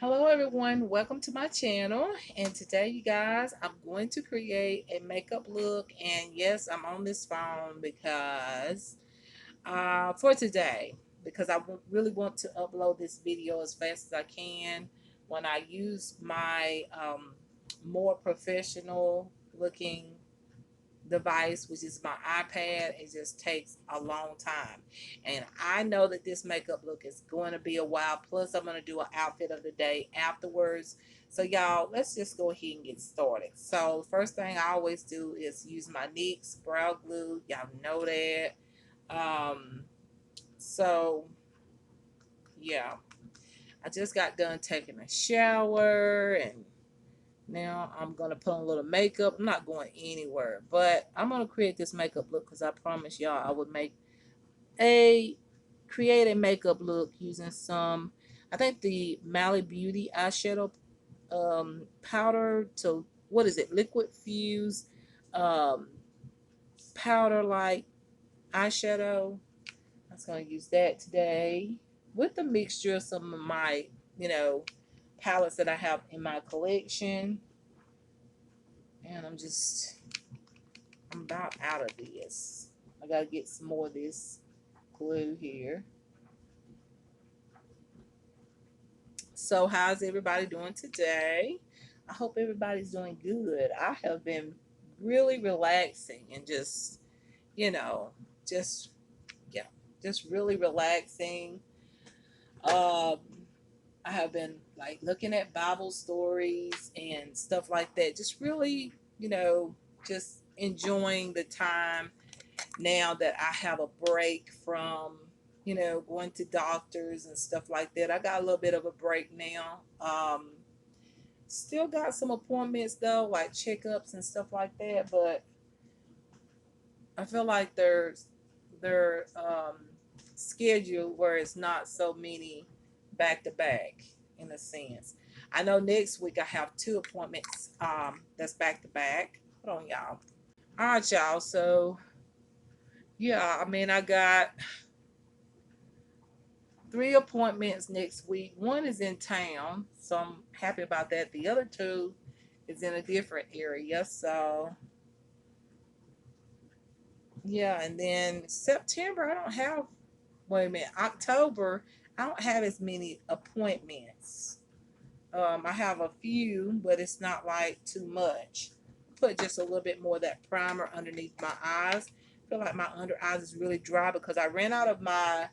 Hello everyone, welcome to my channel, and today you guys I'm going to create a makeup look. And yes, I'm on this phone because for today, because really want to upload this video as fast as I can. When I use my more professional looking device, which is my iPad, it just takes a long time. And I know that this makeup look is going to be a while. Plus, I'm going to do an outfit of the day afterwards. So, y'all, let's just go ahead and get started. So, the first thing I always do is use my NYX brow glue. Y'all know that. Um, so, yeah, I just got done taking a shower, and now I'm going to put on a little makeup. I'm not going anywhere, but I'm going to create this makeup look because I promise y'all I would a create a makeup look using some, I think the Mally Beauty eyeshadow powder to, what is it, liquid fuse um, powder like eyeshadow. I was going to use that today with the mixture of some of my, you know, palettes that I have in my collection. And I'm about out of this. I gotta get some more of this glue here. So how's everybody doing today? I hope everybody's doing good. I have been really relaxing and just, you know, just yeah, just really relaxing. Um, I have been like looking at Bible stories and stuff like that. Just really, just enjoying the time now that I have a break from, going to doctors and stuff like that. I got a little bit of a break now. Still got some appointments though, like checkups and stuff like that, but I feel like they're scheduled where it's not so many back to back in a sense. I know next week I have two appointments that's back to back. Hold on, y'all. All right, y'all. So yeah, I mean I got three appointments next week. One is in town, so I'm happy about that. The other two is in a different area. So yeah, and then September I don't have. Wait a minute, October I don't have as many appointments. I have a few, but it's not like too much. Put just a little bit more of that primer underneath my eyes. I feel like my under eyes is really dry because I ran out of my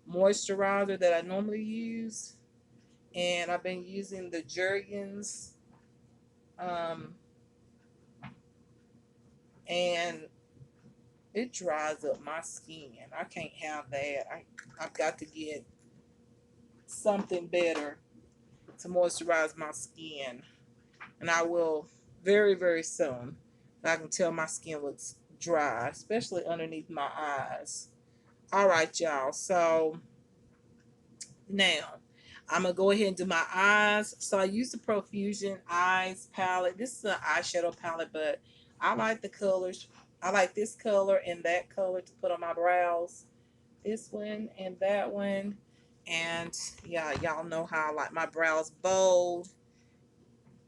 moisturizer that I normally use, and I've been using the Jergens, um, and it dries up my skin. I can't have that. I've got to get something better to moisturize my skin, and I will very, very soon. I can tell my skin looks dry, especially underneath my eyes. All right, y'all. So now I'm gonna go ahead and do my eyes. So I use the Profusion Eyes palette. This is an eyeshadow palette, but I like the colors. I like this color and that color to put on my brows. This one and that one. And yeah, y'all know how I like my brows bold.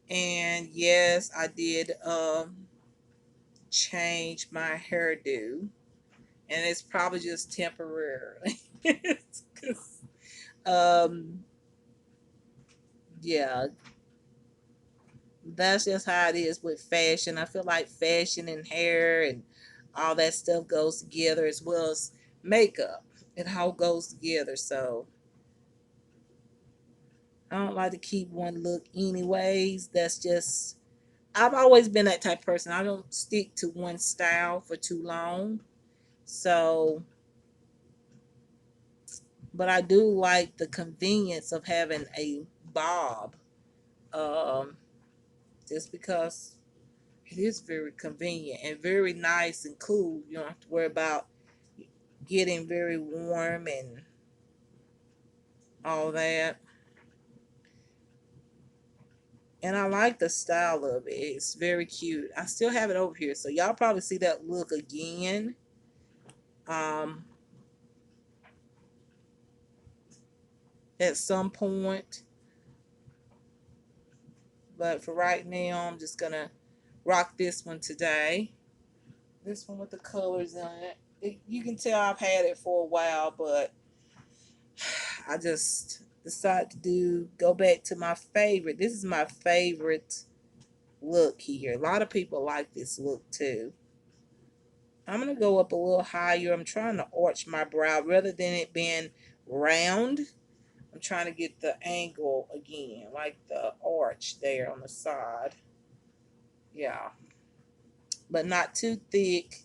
And yes, I did change my hairdo, and it's probably just temporarily. 'Cause, um, yeah, that's just how it is with fashion. I feel like fashion and hair and all that stuff goes together, as well as makeup. It all goes together. So I don't like to keep one look anyways. That's just, I've always been that type of person. I don't stick to one style for too long. So, but I do like the convenience of having a bob, um, just because it is very convenient and very nice and cool. You don't have to worry about getting very warm and all that. And I like the style of it. It's very cute. I still have it over here, so y'all probably see that look again. Um, at some point. But for right now, I'm just gonna rock this one today. This one with the colors in it. You can tell I've had it for a while, but I just decided to go back to my favorite. This is my favorite look here. A lot of people like this look too. I'm going to go up a little higher. I'm trying to arch my brow rather than it being round. I'm trying to get the angle again, like the arch there on the side. Yeah. But not too thick,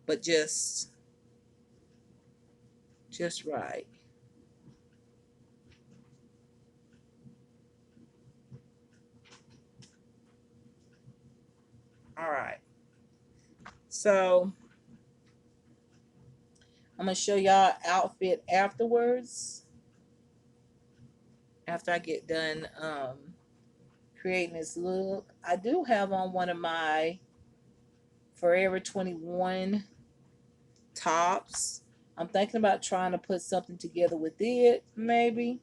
but just right. All right. So I'm going to show y'all outfit afterwards. After I get done creating this look. I do have on one of my Forever 21 tops. I'm thinking about trying to put something together with it, maybe.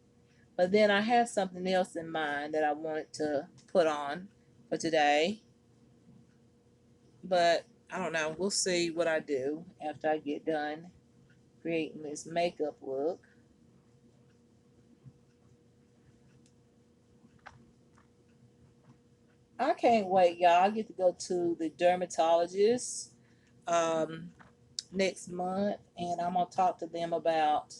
But then I have something else in mind that I wanted to put on for today. But I don't know. We'll see what I do after I get done creating this makeup look. I can't wait, y'all. I get to go to the dermatologist um, next month, and I'm going to talk to them about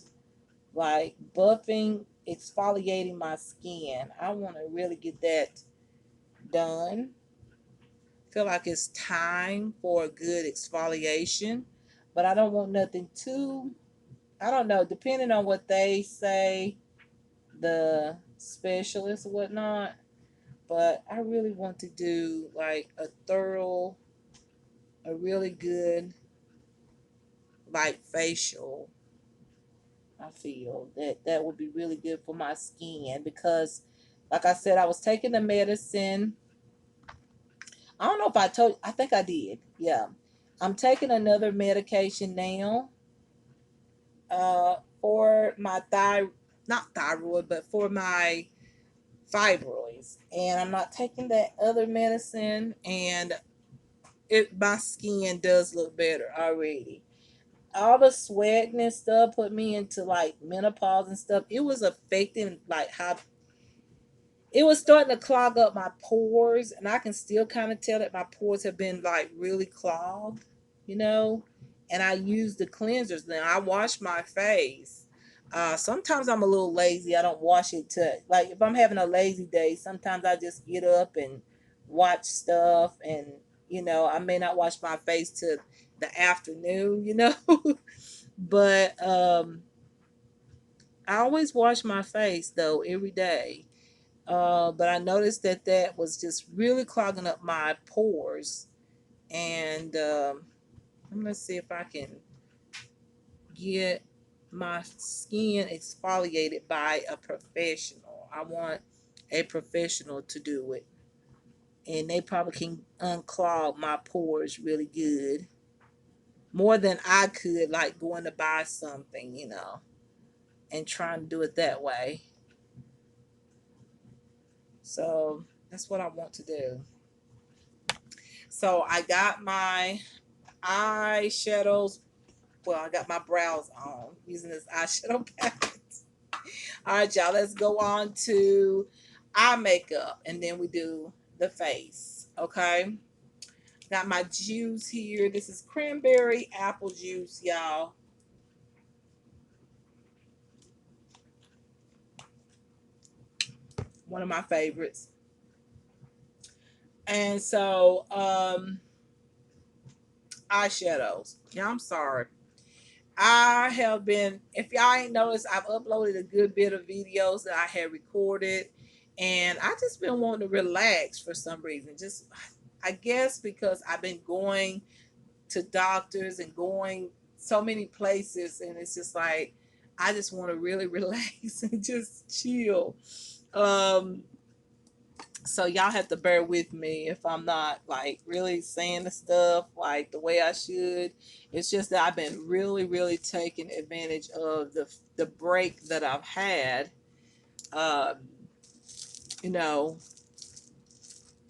like buffing, exfoliating my skin. I want to really get that done. Feel like it's time for a good exfoliation, but I don't want nothing too, I don't know, depending on what they say, the specialist or whatnot. But I really want to do like a thorough, a really good like facial. I feel that that would be really good for my skin because, like I said, I was taking the medicine. I don't know if I told, I think I did. Yeah. I'm taking another medication now for my not thyroid, but for my fibroids. And I'm not taking that other medicine, and my skin does look better already. All the sweating and stuff put me into like menopause and stuff. It was affecting like how it was starting to clog up my pores, and I can still kind of tell that my pores have been like really clogged, you know. And I use the cleansers now. I wash my face. Sometimes I'm a little lazy. I don't wash it to like if I'm having a lazy day. Sometimes I just get up and watch stuff, and I may not wash my face to the afternoon, but I always wash my face though every day. But I noticed that that was just really clogging up my pores. And I'm going to see if I can get my skin exfoliated by a professional. I want a professional to do it. And they probably can unclog my pores really good. More than I could, like going to buy something, and trying to do it that way. So that's what I want to do. So I got my eyeshadows. Well, I got my brows on using this eyeshadow palette. All right, y'all, let's go on to eye makeup and then we do the face. Okay. Got my juice here. This is cranberry apple juice, y'all. One of my favorites. And so, eyeshadows. Yeah, I'm sorry. I have been, if y'all ain't noticed, I've uploaded a good bit of videos that I had recorded, and I just been wanting to relax for some reason. Just, I guess because I've been going to doctors and going so many places, and it's just like I just want to really relax and just chill. Um, so y'all have to bear with me if I'm not like really saying the stuff like the way I should. It's just that I've been really, really taking advantage of the break that I've had. Um, you know,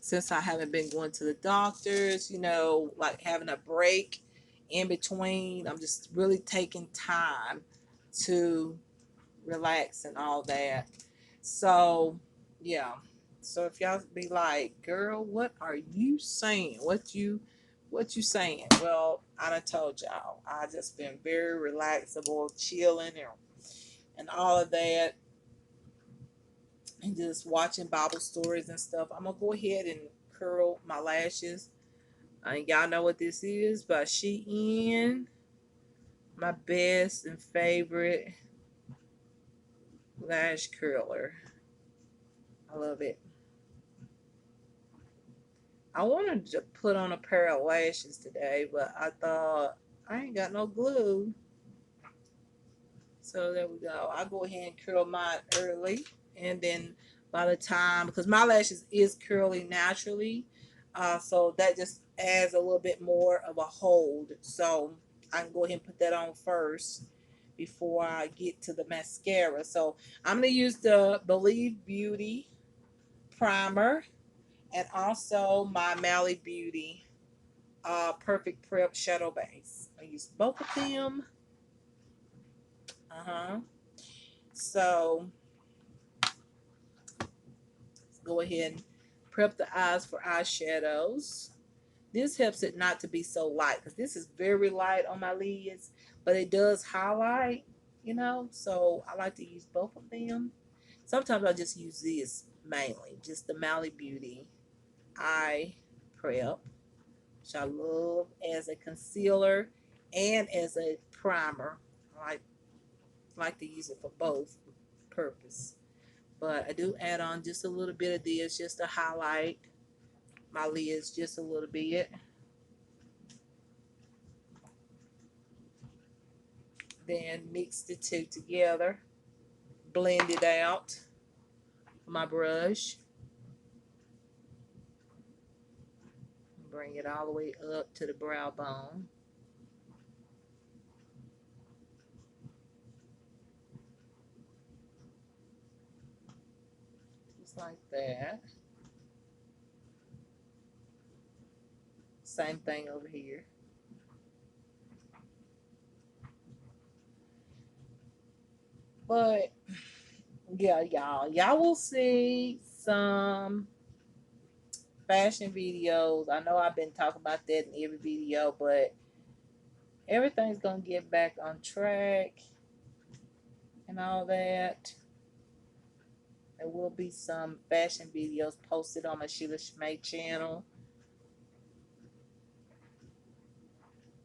since I haven't been going to the doctors, you know, like having a break in between. I'm just really taking time to relax and all that. So, yeah. So if y'all be like, girl, what are you saying? What you saying? Well, I done told y'all. I just been very relaxable, chilling and all of that, and just watching Bible stories and stuff. I'm gonna go ahead and curl my lashes. Y'all know what this is by Shein. My best and favorite lash curler. I love it. I wanted to put on a pair of lashes today, but I thought I ain't got no glue. So there we go. I'll go ahead and curl mine early. And then by the time, because my lashes is curly naturally, so that just adds a little bit more of a hold. So I can go ahead and put that on first before I get to the mascara. So I'm going to use the Believe Beauty primer and also my Mally Beauty Perfect Prep Shadow Base. I use both of them. So let's go ahead and prep the eyes for eyeshadows. This helps it not to be so light because this is very light on my lids, but it does highlight, you know. So I like to use both of them. Sometimes I just use this mainly, just the Mally Beauty Eye Prep, which I love as a concealer and as a primer. I like to use it for both purpose. But I do add on just a little bit of this just to highlight my lids just a little bit. Then mix the two together. Blend it out with my brush. Bring it all the way up to the brow bone. Just like that. Same thing over here. But yeah, y'all will see some fashion videos. I know I've been talking about that in every video, but everything's gonna get back on track and all that. There will be some fashion videos posted on my Sheila Shmay channel.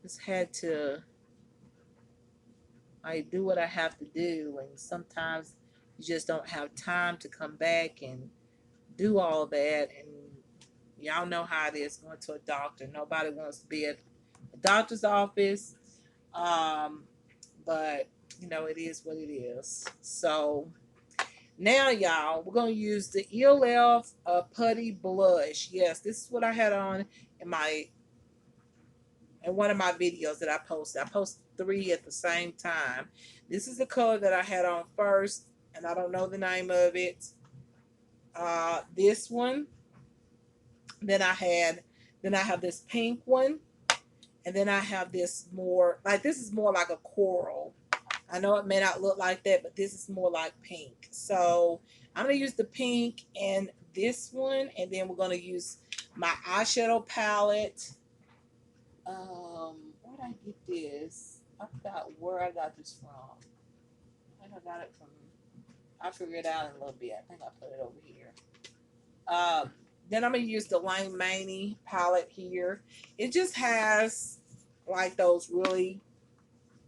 Just had to do what I have to do, and sometimes you just don't have time to come back and do all that. And y'all know how it is going to a doctor. Nobody wants to be at a doctor's office, um, but you know it is what it is. So now, y'all, we're gonna use the Ell Putty Blush. Yes, this is what I had on in one of my videos that I posted. I posted 3 at the same time. This is the color that I had on first, and I don't know the name of it. This one. Then I have this pink one, and then I have this more like this is more like a coral. I know it may not look like that, but this is more like pink. So I'm gonna use the pink and this one, and then we're gonna use my eyeshadow palette. Where did I get this? I forgot where I got this from. I think I got it from. I figured it out in a little bit. I think I put it over here. Then I'm gonna use the Lane Maney palette here. It just has like those really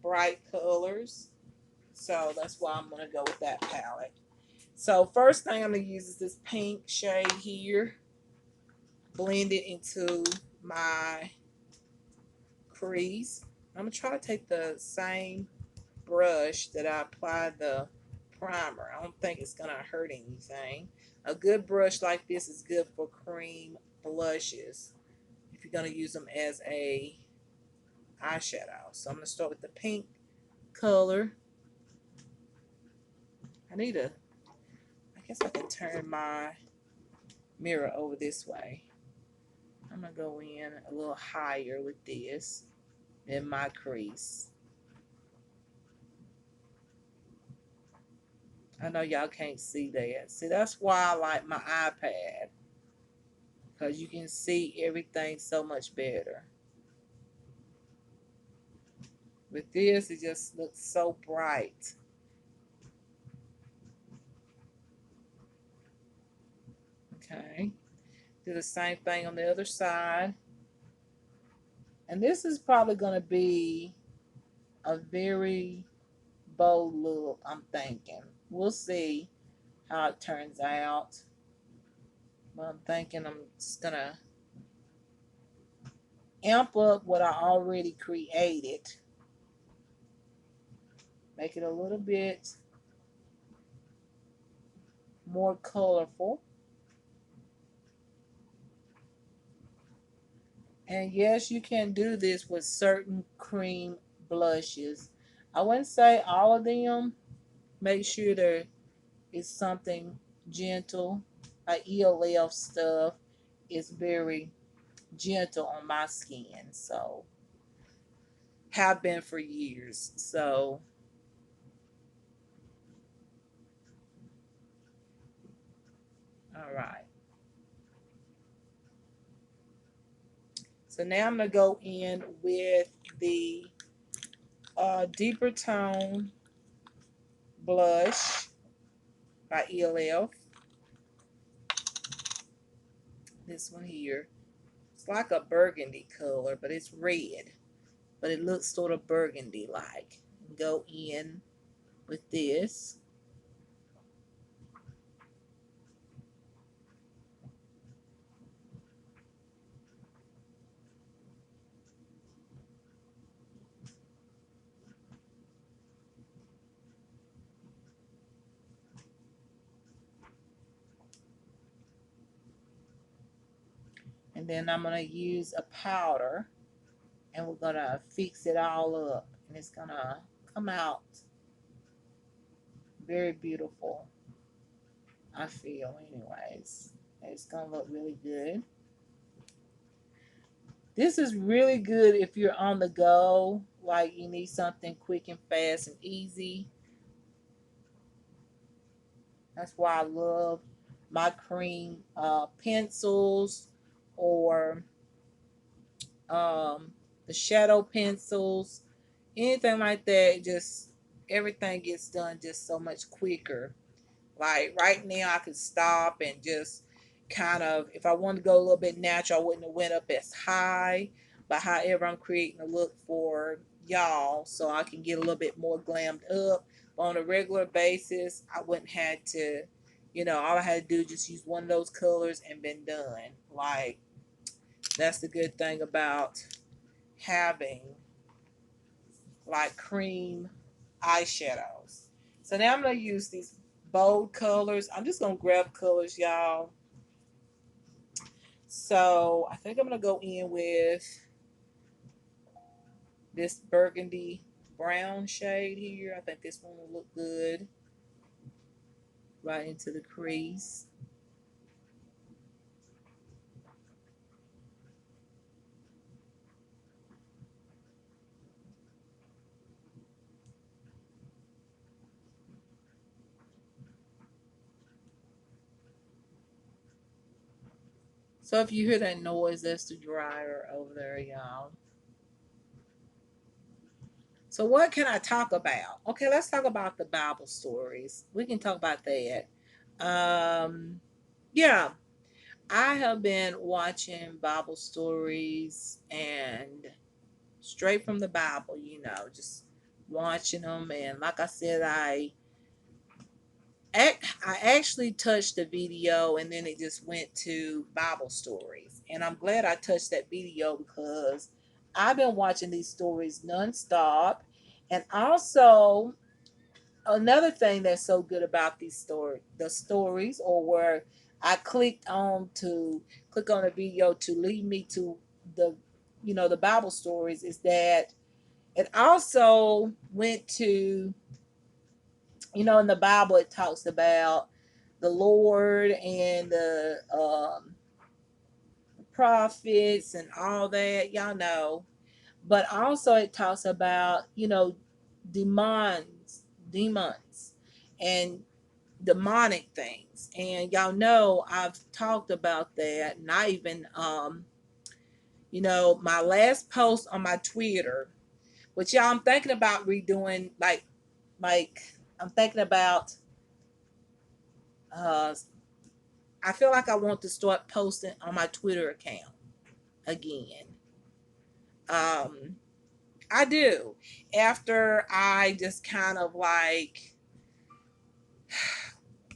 bright colors, so that's why I'm gonna go with that palette. So first thing I'm gonna use is this pink shade here. Blend it into my crease. I'm gonna try to take the same brush that I applied the primer. I don't think it's gonna hurt anything. A good brush like this is good for cream blushes if you're gonna use them as a eyeshadow. So I'm gonna start with the pink color. I guess I can turn my mirror over this way. I'm going to go in a little higher with this in my crease. I know y'all can't see that. See, that's why I like my iPad, because you can see everything so much better. With this, it just looks so bright. Okay. Do the same thing on the other side. And this is probably going to be a very bold look, I'm thinking. We'll see how it turns out. But I'm thinking I'm just going to amp up what I already created. Make it a little bit more colorful. And yes, you can do this with certain cream blushes. I wouldn't say all of them. Make sure there is something gentle. Like ELF stuff is very gentle on my skin. So, have been for years. So, all right. So now I'm going to go in with the deeper tone blush by ELF. This one here. It's like a burgundy color, but it's red. But it looks sort of burgundy like. Go in with this. And then I'm going to use a powder. And we're going to fix it all up. And it's going to come out very beautiful, I feel, anyways. It's going to look really good. This is really good if you're on the go, like you need something quick and fast and easy. That's why I love my cream pencils, or the shadow pencils, anything like that. Just everything gets done just so much quicker. Like right now, I could stop and just kind of, if I wanted to go a little bit natural, I wouldn't have went up as high. But however, I'm creating a look for y'all so I can get a little bit more glammed up. But on a regular basis, I wouldn't have to, all I had to do just use one of those colors and been done. Like, that's the good thing about having like cream eyeshadows. So now I'm going to use these bold colors. I'm just going to grab colors, y'all. So I think I'm going to go in with this burgundy brown shade here. I think this one will look good right into the crease. So if you hear that noise, that's the dryer over there, y'all. So what can I talk about? Okay, let's talk about the Bible stories. We can talk about that. Yeah, I have been watching Bible stories and straight from the Bible, just watching them. And like I said, I actually touched the video and then it just went to Bible stories. And I'm glad I touched that video because I've been watching these stories nonstop. And also, another thing that's so good about the stories, or where I click on a video to lead me to the, the Bible stories, is that it also went to, in the Bible, it talks about the Lord and the prophets and all that, y'all know. But also it talks about, demons and demonic things. And y'all know I've talked about that. And I even my last post on my Twitter, which y'all, I'm thinking about redoing, like I'm thinking about uh I feel like I want to start posting on my Twitter account again. Um I do. After I just kind of like,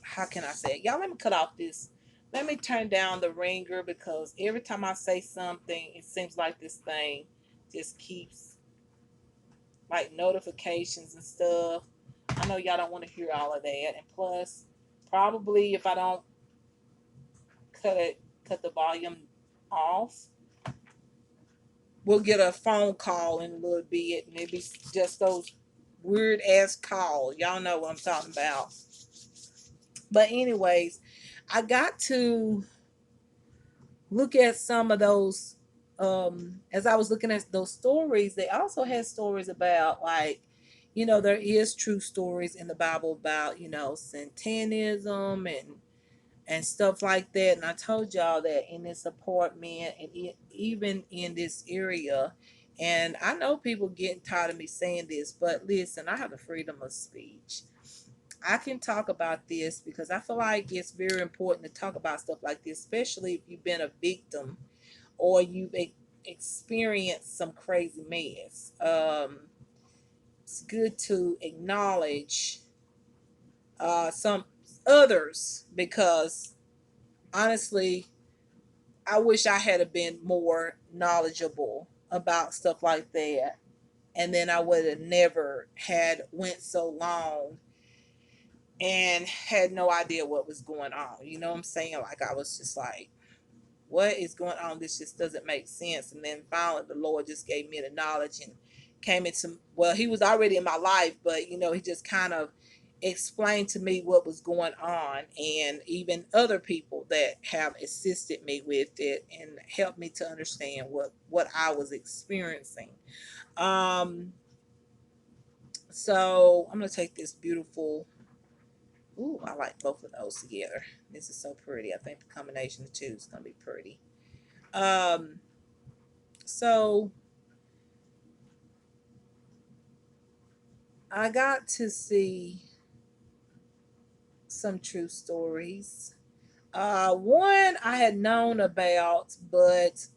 how can I say it? Y'all, let me cut off this. Let me turn down the ringer because every time I say something, it seems like this thing just keeps like notifications and stuff. I know y'all don't want to hear all of that. And plus, probably if I don't cut the volume off, we'll get a phone call in a little bit. Maybe just those weird ass calls. Y'all know what I'm talking about. But anyways, I got to look at some of those. As I was looking at those stories, they also had stories about, like, there is true stories in the Bible about, Satanism and stuff like that. And I told y'all that in this apartment and even in this area. And I know people getting tired of me saying this, but listen, I have the freedom of speech. I can talk about this because I feel like it's very important to talk about stuff like this, especially if you've been a victim or you've experienced some crazy mess. It's good to acknowledge some others because honestly, I wish I had been more knowledgeable about stuff like that, and then I would have never had went so long and had no idea what was going on. You know what I'm saying? Like, I was just like, what is going on? This just doesn't make sense. And then finally the Lord just gave me the knowledge and came into, well, he was already in my life, but he just kind of explained to me what was going on, and even other people that have assisted me with it and helped me to understand what I was experiencing. Um so I'm gonna take this beautiful, ooh, I like both of those together. This is so pretty. I think the combination of the two is gonna be pretty. um so I got to see some true stories. One I had known about, but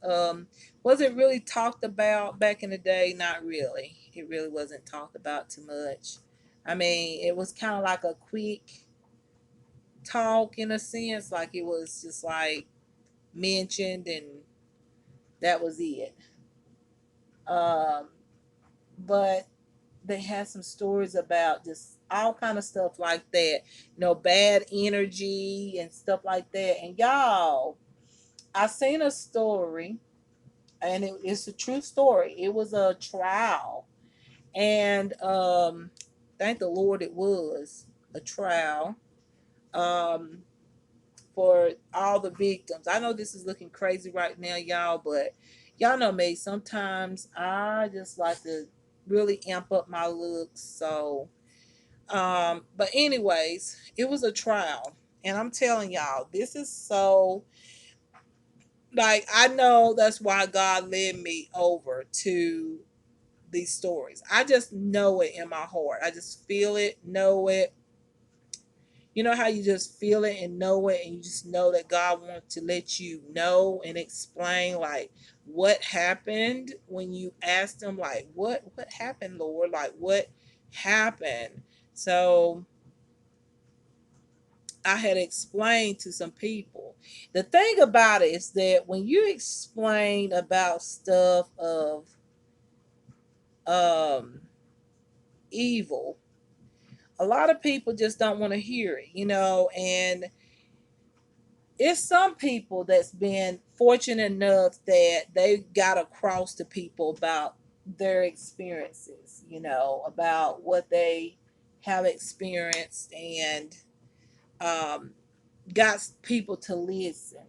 was it really talked about back in the day? Not really. It really wasn't talked about too much. I mean, it was kind of like a quick talk in a sense, like it was just like mentioned and that was it. Um, but they had some stories about just all kind of stuff like that, bad energy and stuff like that. And y'all, I seen a story, and it's a true story. It was a trial, and thank the Lord it was a trial. Um, for all the victims. I know this is looking crazy right now, y'all, but y'all know me. Sometimes I just like to really amp up my looks. So, but anyways, it was a trial. And I'm telling y'all, this is so, like, I know that's why God led me over to these stories. I just know it in my heart. I just feel it, know it. You know how you just feel it and know it, and you just know that God wants to let you know and explain, like, what happened when you asked him, like, what happened, Lord? Like, what happened? So I had explained to some people. The thing about it is that when you explain about stuff of um evil, a lot of people just don't want to hear it, and it's some people that's been fortunate enough that they got across to people about their experiences, about what they have experienced, and um, got people to listen.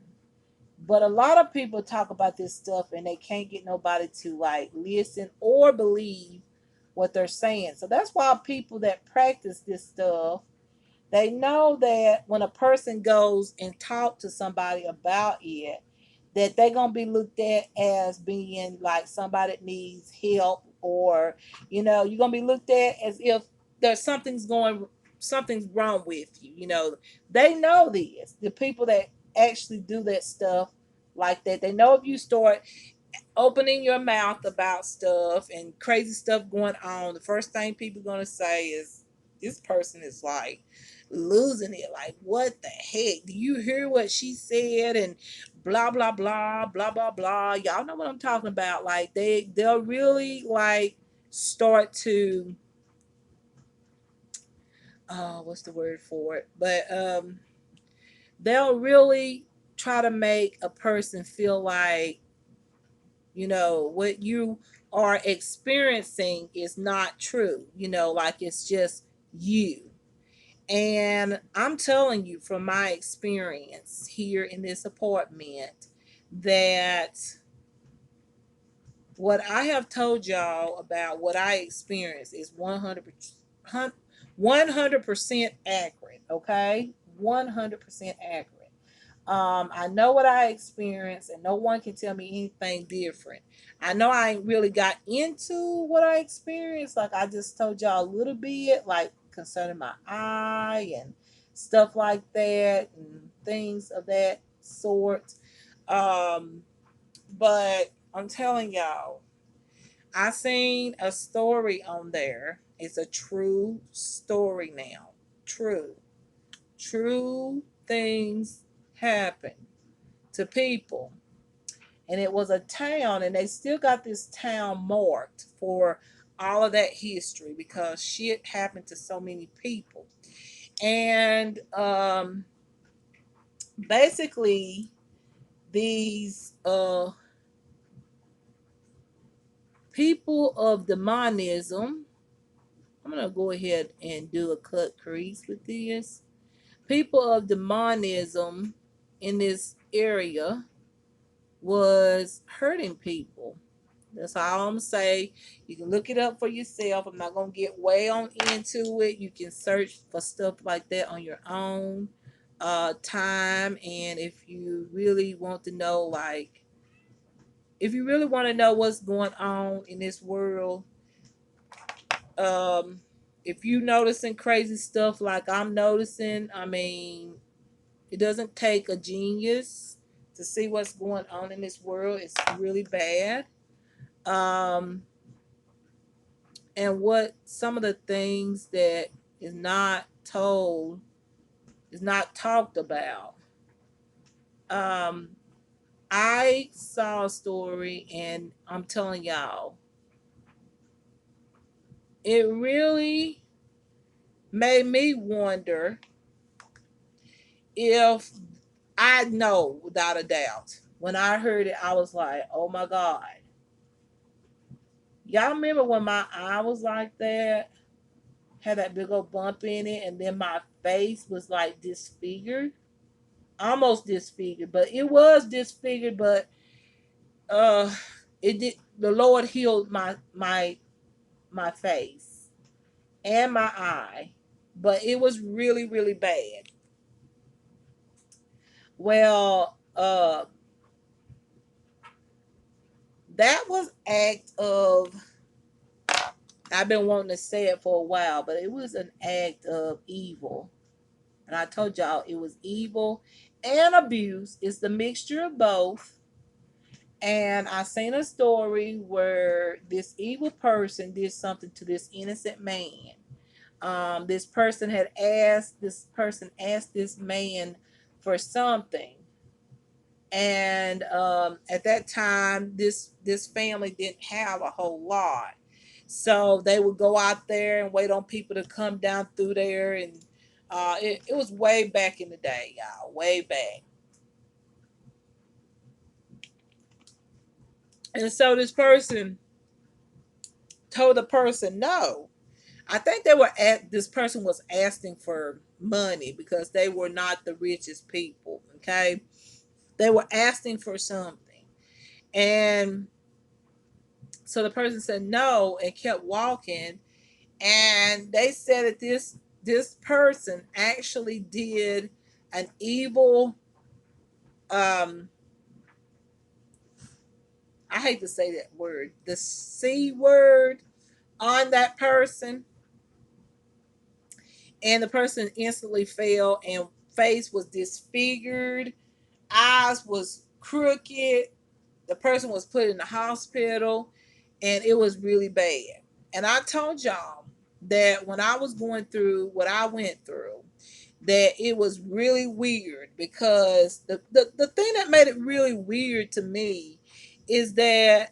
But a lot of people talk about this stuff and they can't get nobody to like listen or believe what they're saying. So that's why people that practice this stuff, they know that when a person goes and talk to somebody about it, that they're gonna be looked at as being like somebody that needs help, or you're gonna be looked at as if there's something's wrong with you. They know this. The people that actually do that stuff like that, they know if you start opening your mouth about stuff and crazy stuff going on, the first thing people are gonna say is, "This person is like losing it. Like, what the heck? Do you hear what she said?" And blah blah blah blah blah blah. Y'all know what I'm talking about. Like they'll really like start to what's the word for it? But they'll really try to make a person feel like what you are experiencing is not true, like it's just you. And I'm telling you from my experience here in this apartment that what I have told y'all about what I experienced is 100% accurate, okay? 100% accurate. I know what I experienced, and no one can tell me anything different. I know I ain't really got into what I experienced. Like I just told y'all a little bit, like concerning my eye and stuff like that, and things of that sort. Um, but I'm telling y'all, I seen a story on there. It's a true story now. True. True things happen to people. And it was a town, and they still got this town marked for all of that history because shit happened to so many people. And basically, these people of demonism, I'm going to go ahead and do a cut crease with this. People of demonism in this area was hurting people. That's all I'm gonna say. You can look it up for yourself. I'm not gonna get way on into it. You can search for stuff like that on your own time. And if you really want to know, like, if you really want to know what's going on in this world, um, if you noticing crazy stuff like I'm noticing, I mean, it doesn't take a genius to see what's going on in this world. It's really bad. Um, and what some of the things that is not told, is not talked about. Um, I saw a story, and I'm telling y'all, it really made me wonder if I know without a doubt. When I heard it, I was like, oh my God. Y'all remember when my eye was like that? Had that big old bump in it, and then my face was like disfigured, almost disfigured, but it was disfigured. But uh, it did. The Lord healed my face and my eye, but it was really really bad. Well, that was act of. I've been wanting to say it for a while, but it was an act of evil. And I told y'all it was evil and abuse. It's the mixture of both. And I seen a story where this evil person did something to this innocent man. This person asked this man for something, and at that time, this family didn't have a whole lot, so they would go out there and wait on people to come down through there, and it was way back in the day, y'all, way back. And so this person told the person no. I think this person was asking for money because they were not the richest people. Okay. They were asking for something. And so the person said no and kept walking. And they said that this person actually did an evil, I hate to say that word, the C word on that person. And the person instantly fell, and face was disfigured, eyes was crooked. The person was put in the hospital, and it was really bad. And I told y'all that when I was going through what I went through, that it was really weird, because the thing that made it really weird to me is that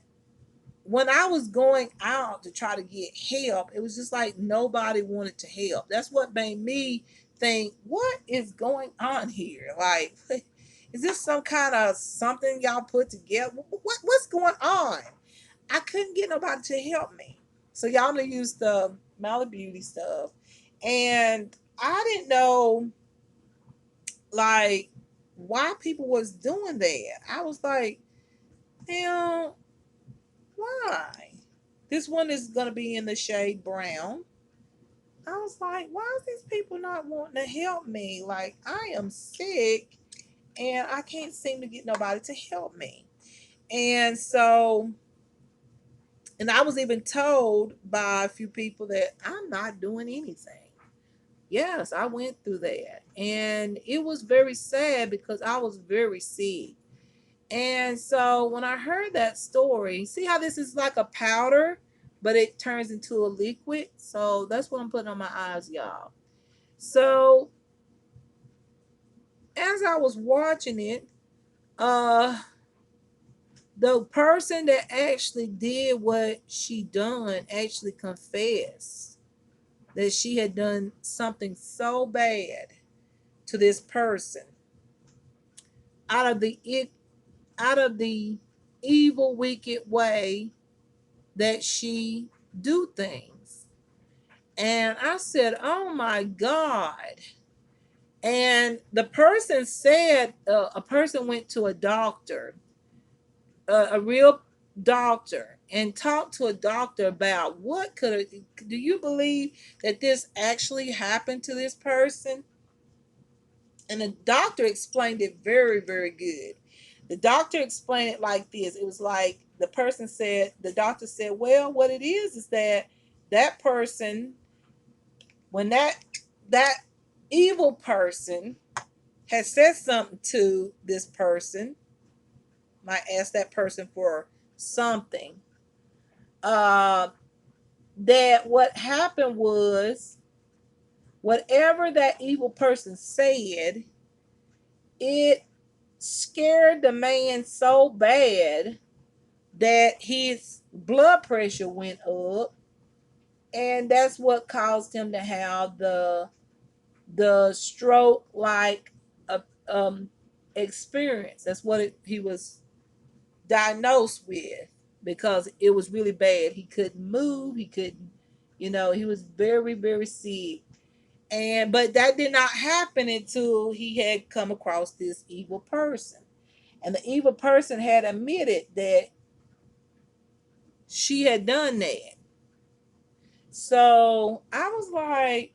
when I was going out to try to get help, it was just like nobody wanted to help. That's what made me think, what is going on here? Like, is this some kind of something y'all put together? What's going on? I couldn't get nobody to help me. So y'all gonna use the Malibu Beauty stuff. And I didn't know, like, why people was doing that. I was like, damn, why? This one is gonna be in the shade brown. I was like, why is these people not wanting to help me? Like, I am sick and I can't seem to get nobody to help me. And so, and I was even told by a few people that I'm not doing anything. Yes, I went through that. And it was very sad because I was very sick. And so when I heard that story, see how this is like a powder, but it turns into a liquid? So that's what I'm putting on my eyes, y'all. So as I was watching it, uh the person that actually did what she done actually confessed that she had done something so bad to this person out of the evil wicked way that she do things. And I said, oh my God. And the person said, a person went to a doctor, a real doctor, and talked to a doctor about what could, do you believe that this actually happened to this person? And the doctor explained it very, very good. The doctor explained it like this. It was like the person said, the doctor said, well, what it is that that person, when that evil person has said something to this person, might ask that person for something, uh, that what happened was whatever that evil person said, it scared the man so bad that his blood pressure went up, and that's what caused him to have the stroke like uh, um experience. That's what he was diagnosed with, because it was really bad. He couldn't move. He couldn't, he was very, very sick. And but that did not happen until he had come across this evil person. And the evil person had admitted that she had done that. So I was like,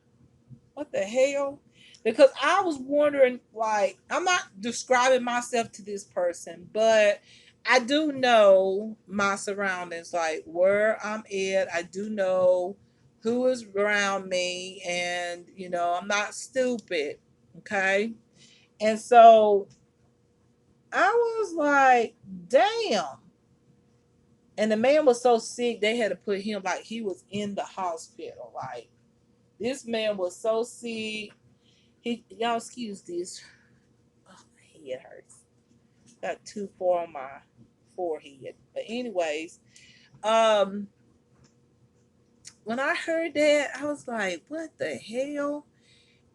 what the hell? Because I was wondering, like, I'm not describing myself to this person, but I do know my surroundings, like where I'm at. I do know who is around me, and I'm not stupid. Okay. And so I was like, damn. And the man was so sick, they had to put him, like, he was in the hospital. Like, this man was so sick. Y'all excuse this. Oh, my head hurts. Got too far on my forehead. But anyways, um, when I heard that, I was like, what the hell?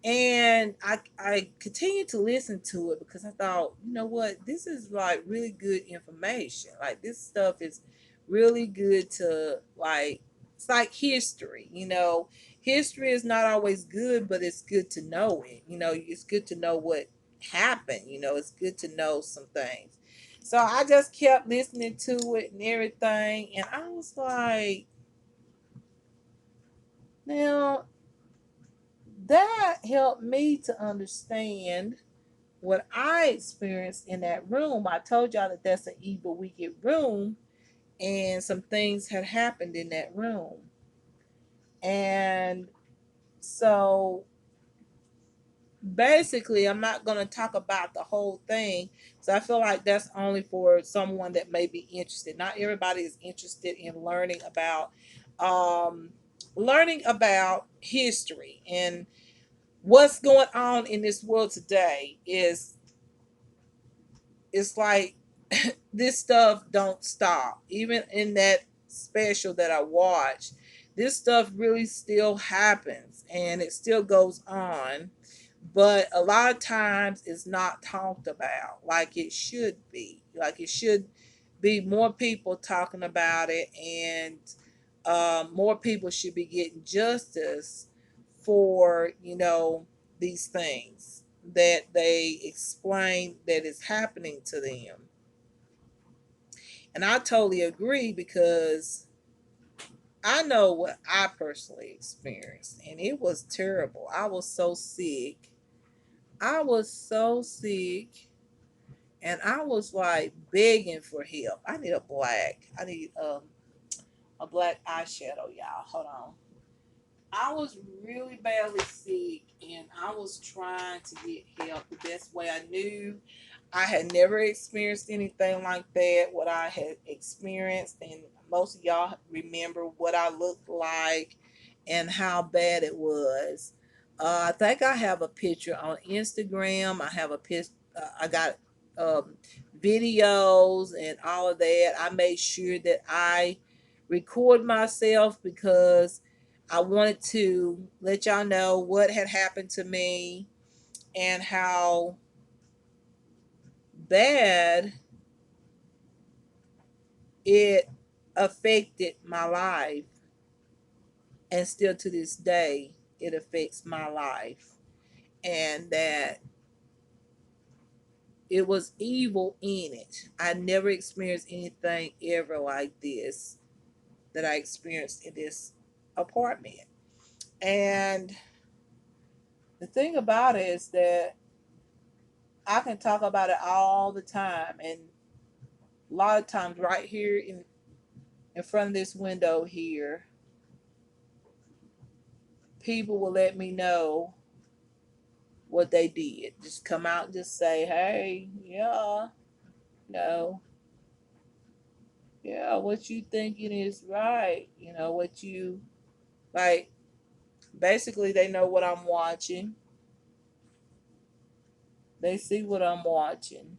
And I continued to listen to it because I thought, you know what, this is like really good information. Like, this stuff is really good to, like, it's like history. History is not always good, but it's good to know it. It's good to know what happen. You know, it's good to know some things. So I just kept listening to it and everything, and I was like, now that helped me to understand what I experienced in that room. I told y'all that that's an evil, wicked room, and some things had happened in that room. And so basically, I'm not going to talk about the whole thing. So I feel like that's only for someone that may be interested. Not everybody is interested in um, learning about history and what's going on in this world today. It's like this stuff don't stop. Even in that special that I watched, this stuff really still happens and it still goes on, but a lot of times it's not talked about like it should be. Like it should be more people talking about it, and more people should be getting justice for, these things that they explain that is happening to them. And I totally agree because I know what I personally experienced, and it was terrible. I was so sick. I was so sick, and I was like begging for help. I need a black. I need a black eyeshadow, y'all. Hold on. I was really badly sick, and I was trying to get help the best way I knew. I had never experienced anything like that, what I had experienced, and most of y'all remember what I looked like and how bad it was. I think I have a picture on Instagram. I have a picture. I got um, videos and all of that. I made sure that I record myself because I wanted to let y'all know what had happened to me and how bad it affected my life. And still to this day, it affects my life. And that it was evil in it. I never experienced anything ever like this that I experienced in this apartment. And the thing about it is that I can talk about it all the time. And a lot of times, right here in front of this window here, people will let me know what they did. Just come out and just say, hey, yeah, no, yeah, what you thinking is right. What you like. Basically, they know what I'm watching. They see what I'm watching.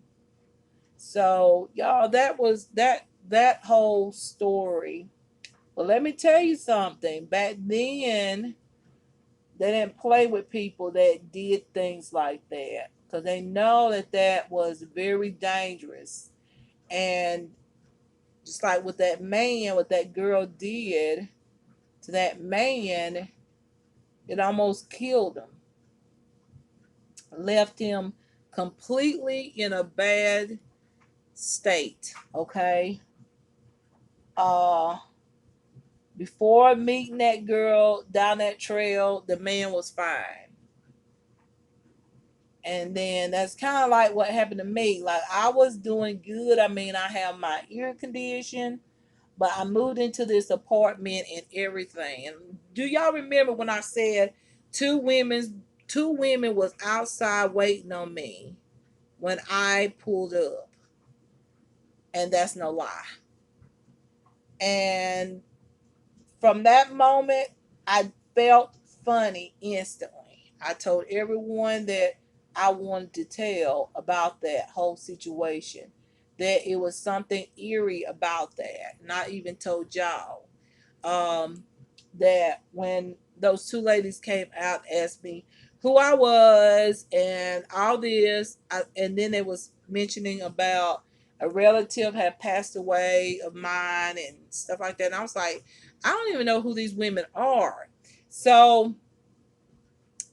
So, y'all, that whole story. But let me tell you something. Back then, they didn't play with people that did things like that because they know that that was very dangerous. And just like with that man, what that girl did to that man, it almost killed him, left him completely in a bad state. Okay. Uh, Before meeting that girl down that trail, the man was fine. And then that's kind of like what happened to me. Like I was doing good. I mean, I have my ear condition, but I moved into this apartment and everything. And do y'all remember when I said two women was outside waiting on me when I pulled up? And that's no lie. And from that moment, I felt funny instantly. I told everyone that I wanted to tell about that whole situation, that it was something eerie about that. And I even told y'all um, that when those two ladies came out, asked me who I was and all this, and then they was mentioning about a relative had passed away of mine and stuff like that. And I was like, I don't even know who these women are. So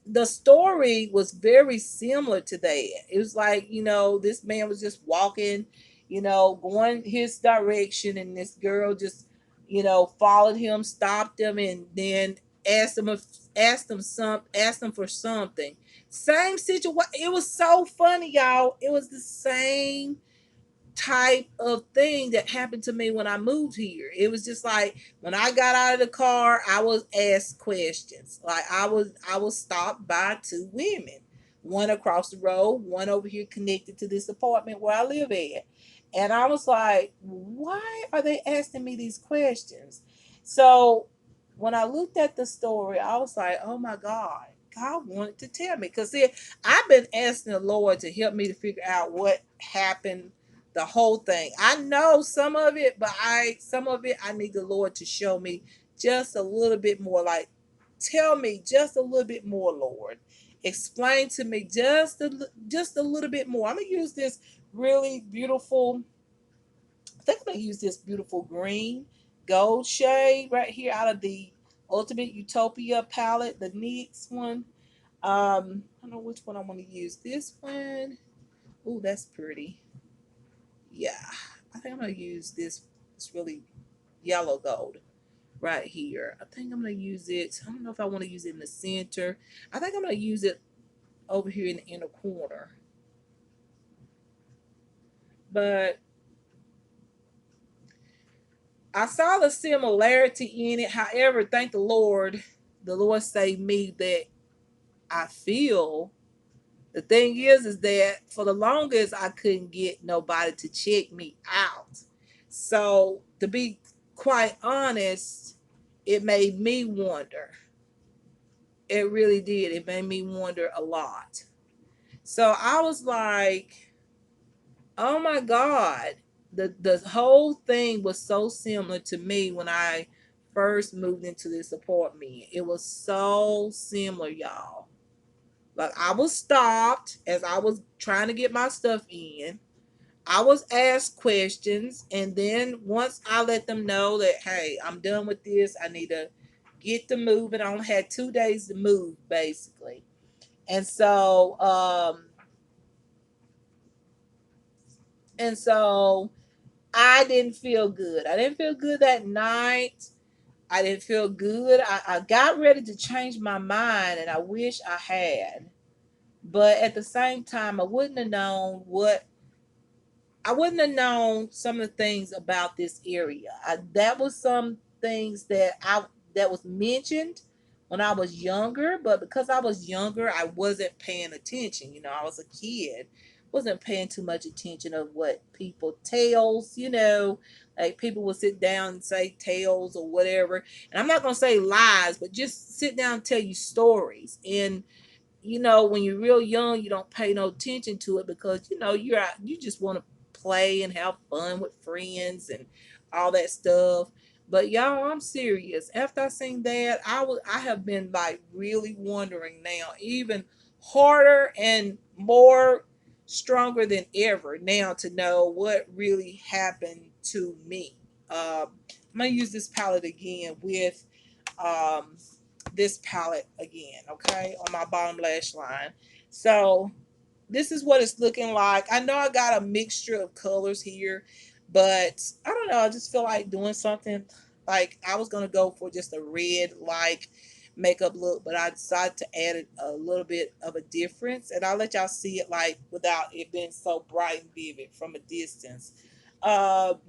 the story was very similar to that. It was like, this man was just walking, going his direction, and this girl just, followed him, stopped him, and then asked him if, asked him for something. Same situation. It was so funny, y'all. It was the same type of thing that happened to me when I moved here. It was just like when I got out of the car, I was asked questions. Like I was stopped by two women, one across the road, one over here connected to this apartment where I live at. And I was like, why are they asking me these questions? So when I looked at the story, I was like, oh my God, God wanted to tell me. Because see, I've been asking the Lord to help me to figure out what happened, the whole thing. I know some of it, but some of it I need the Lord to show me just a little bit more. Like, tell me just a little bit more, Lord. Explain to me just a little bit more. I'm gonna use this really beautiful. I think I'm gonna use this beautiful green gold shade right here out of the Ultimate Utopia palette, the NYX one. I don't know which one I want to use. This one. Oh, that's pretty. Yeah, I think I'm gonna use this really yellow gold right here. I think I'm gonna use it. I don't know if I want to use it in the center. I think I'm gonna use it over here in the inner corner. But I saw the similarity in it. However, thank the Lord saved me that I feel. The thing is that for the longest I couldn't get nobody to check me out. So to be quite honest, it made me wonder. It really did. It made me wonder a lot. So I was like, oh my God. The whole thing was so similar to me when I first moved into this apartment. It was so similar, y'all. Like I was stopped as I was trying to get my stuff in. I was asked questions, and then once I let them know that, hey, I'm done with this, I need to get to moving. I only had 2 days to move, basically, and so I didn't feel good. I didn't feel good that night. I didn't feel good. I got ready to change my mind, and I wish I had, but at the same time, I wouldn't have known some of the things about this area. That was some things that was mentioned when I was younger, but because I was younger, I wasn't paying attention. I was a kid, wasn't paying too much attention of what people tales. Like people will sit down and say tales or whatever. And I'm not gonna say lies, but just sit down and tell you stories. And when you're real young, you don't pay no attention to it because you just want to play and have fun with friends and all that stuff. But y'all, I'm serious. After I seen that, I have been like really wondering now, even harder and more stronger than ever now to know what really happened to me. I'm gonna use this palette again with um, this palette again, okay, on my bottom lash line. So this is what it's looking like. I know I got a mixture of colors here, but I don't know. I just feel like doing something. Like I was gonna go for just a red like makeup look, but I decided to add a little bit of a difference, and I'll let y'all see it like without it being so bright and vivid from a distance. Um,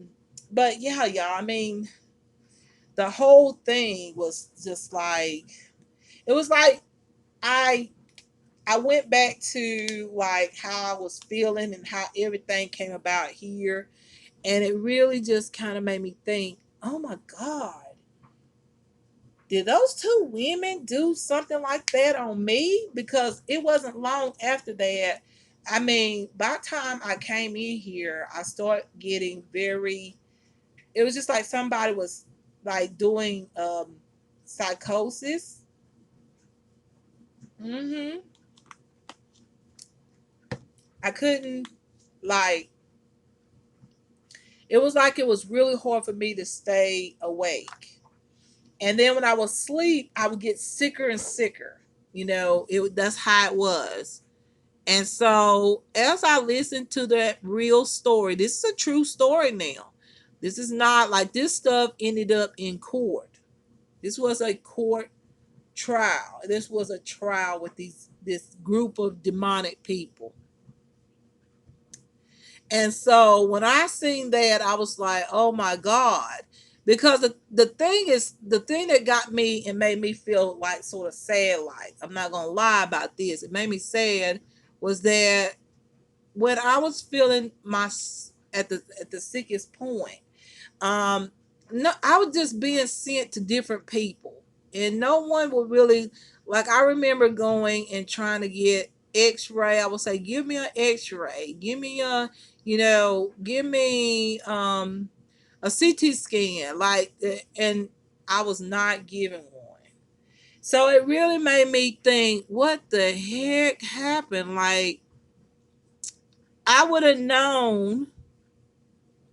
but yeah, y'all. I mean, the whole thing was just like it was like I I went back to like how I was feeling and how everything came about here, and it really just kind of made me think, oh my God, did those two women do something like that on me? Because it wasn't long after that. I mean, by the time I came in here, I started getting very. It was just like somebody was like doing psychosis. Hmm. I couldn't like it was like it was really hard for me to stay awake. And then when I was asleep, I would get sicker and sicker. That's how it was. And so as I listened to that real story, this is a true story now. This is not like this stuff ended up in court. This was a court trial. This was a trial with this group of demonic people. And so when I seen that, I was like, oh my God. Because the thing that got me and made me feel like sort of sad, like, I'm not gonna lie about this. It made me sad was that when I was feeling my at the sickest point, um, no, I was just being sent to different people, and no one would really like. I remember going and trying to get X-ray. I would say, "Give me an X-ray. Give me give me a CT scan." And I was not given one. So it really made me think, what the heck happened? Like, I would have known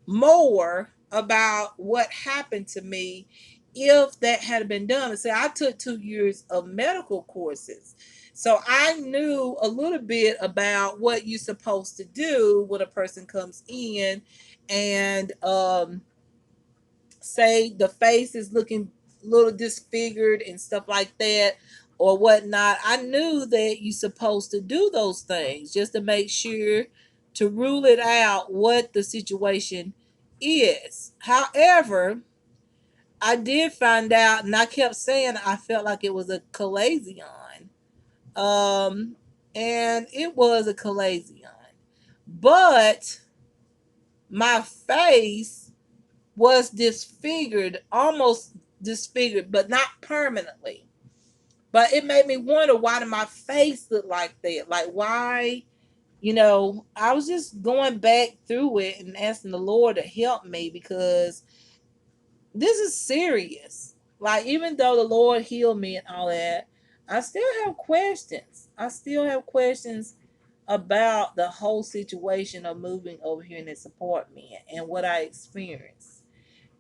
more about what happened to me if that had been done. And say I took 2 years of medical courses. So I knew a little bit about what you're supposed to do when a person comes in and say the face is looking a little disfigured and stuff like that or whatnot. I knew that you're supposed to do those things just to make sure to rule it out what the situation is. However, I did find out, and I kept saying I felt like it was a chalazion. Um, and it was a chalazion. But my face was disfigured, almost disfigured, but not permanently. But it made me wonder, why did my face look like that? Like, why? I was just going back through it and asking the Lord to help me, because this is serious. Like, even though the Lord healed me and all that, I still have questions. I still have questions about the whole situation of moving over here in this apartment and what I experienced.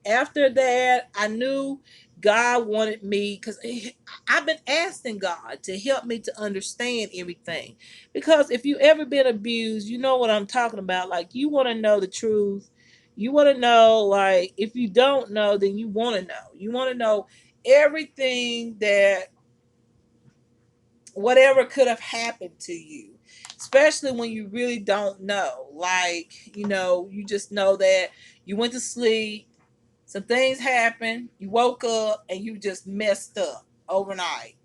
After that, I knew God wanted me, because I've been asking God to help me to understand everything. Because if you ever been abused, you know what I'm talking about. Like, you want to know the truth. You want to know, like, if you don't know, then you want to know. You want to know everything, that whatever could have happened to you, especially when you really don't know. Like, you just know that you went to sleep, some things happened, you woke up, and you just messed up overnight.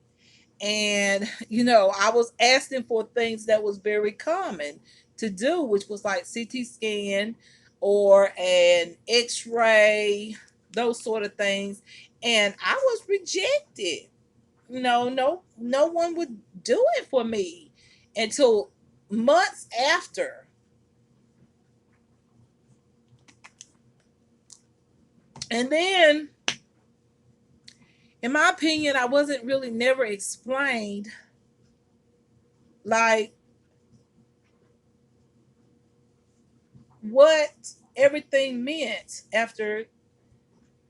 And I was asking for things that was very common to do, which was like CT scan or an X-ray, those sort of things. And I was rejected. No one would do it for me until months after. And then, in my opinion, I wasn't really never explained, like, what everything meant after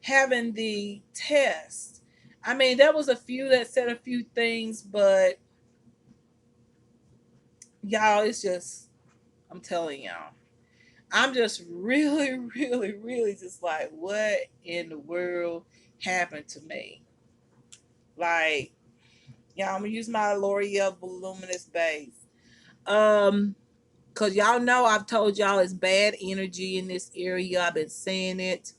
having the test. I mean, there was a few that said a few things, but y'all, it's just, I'm telling y'all, I'm just really, really, really just like, what in the world happened to me? Like, y'all, I'm gonna use my L'Oreal Voluminous Base. Um, Cause y'all know I've told y'all it's bad energy in this area. I've been saying it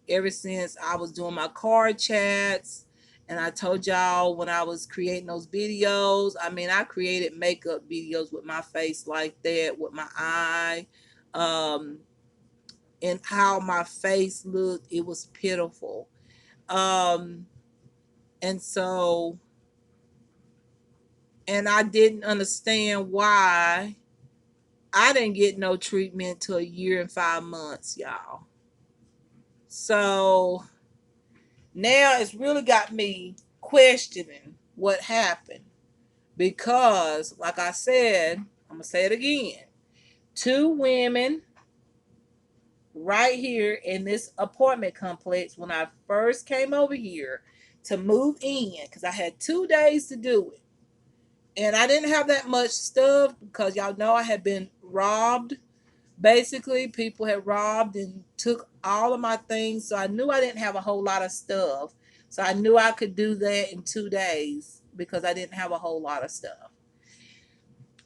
ever since I was doing my card chats. And I told y'all when I was creating those videos. I mean, I created makeup videos with my face like that, with my eye, um, and how my face looked. It was pitiful. Um, and so, and I didn't understand why I didn't get no treatment till a year and 5 months, y'all. So now it's really got me questioning what happened. Because, like I said, I'm going to say it again. Two women right here in this apartment complex, when I first came over here to move in, because I had 2 days to do it. And I didn't have that much stuff because y'all know I had been robbed. Basically, people had robbed and took all of my things. So I knew I didn't have a whole lot of stuff. So I knew I could do that in 2 days because I didn't have a whole lot of stuff.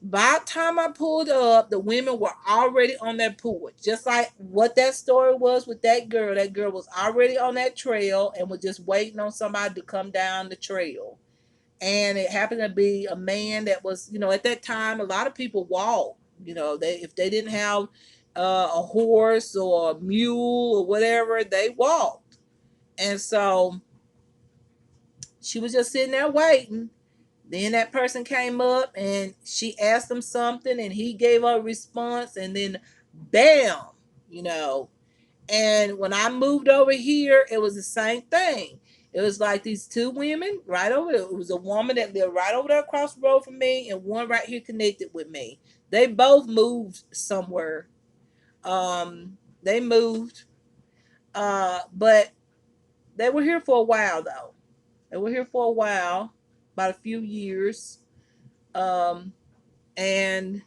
By the time I pulled up, the women were already on their porch. Just like what that story was with that girl. That girl was already on that trail and was just waiting on somebody to come down the trail. And it happened to be a man that was, at that time, a lot of people walked. If they didn't have a horse or a mule or whatever, they walked. And so she was just sitting there waiting. Then that person came up and she asked him something and he gave her a response and then bam, you know. And when I moved over here, it was the same thing. It was like these two women right over there. It was a woman that lived right over there across the road from me and one right here connected with me. They both moved somewhere. They moved. But they were here for a while though. They were here for a while, about a few years. Um, and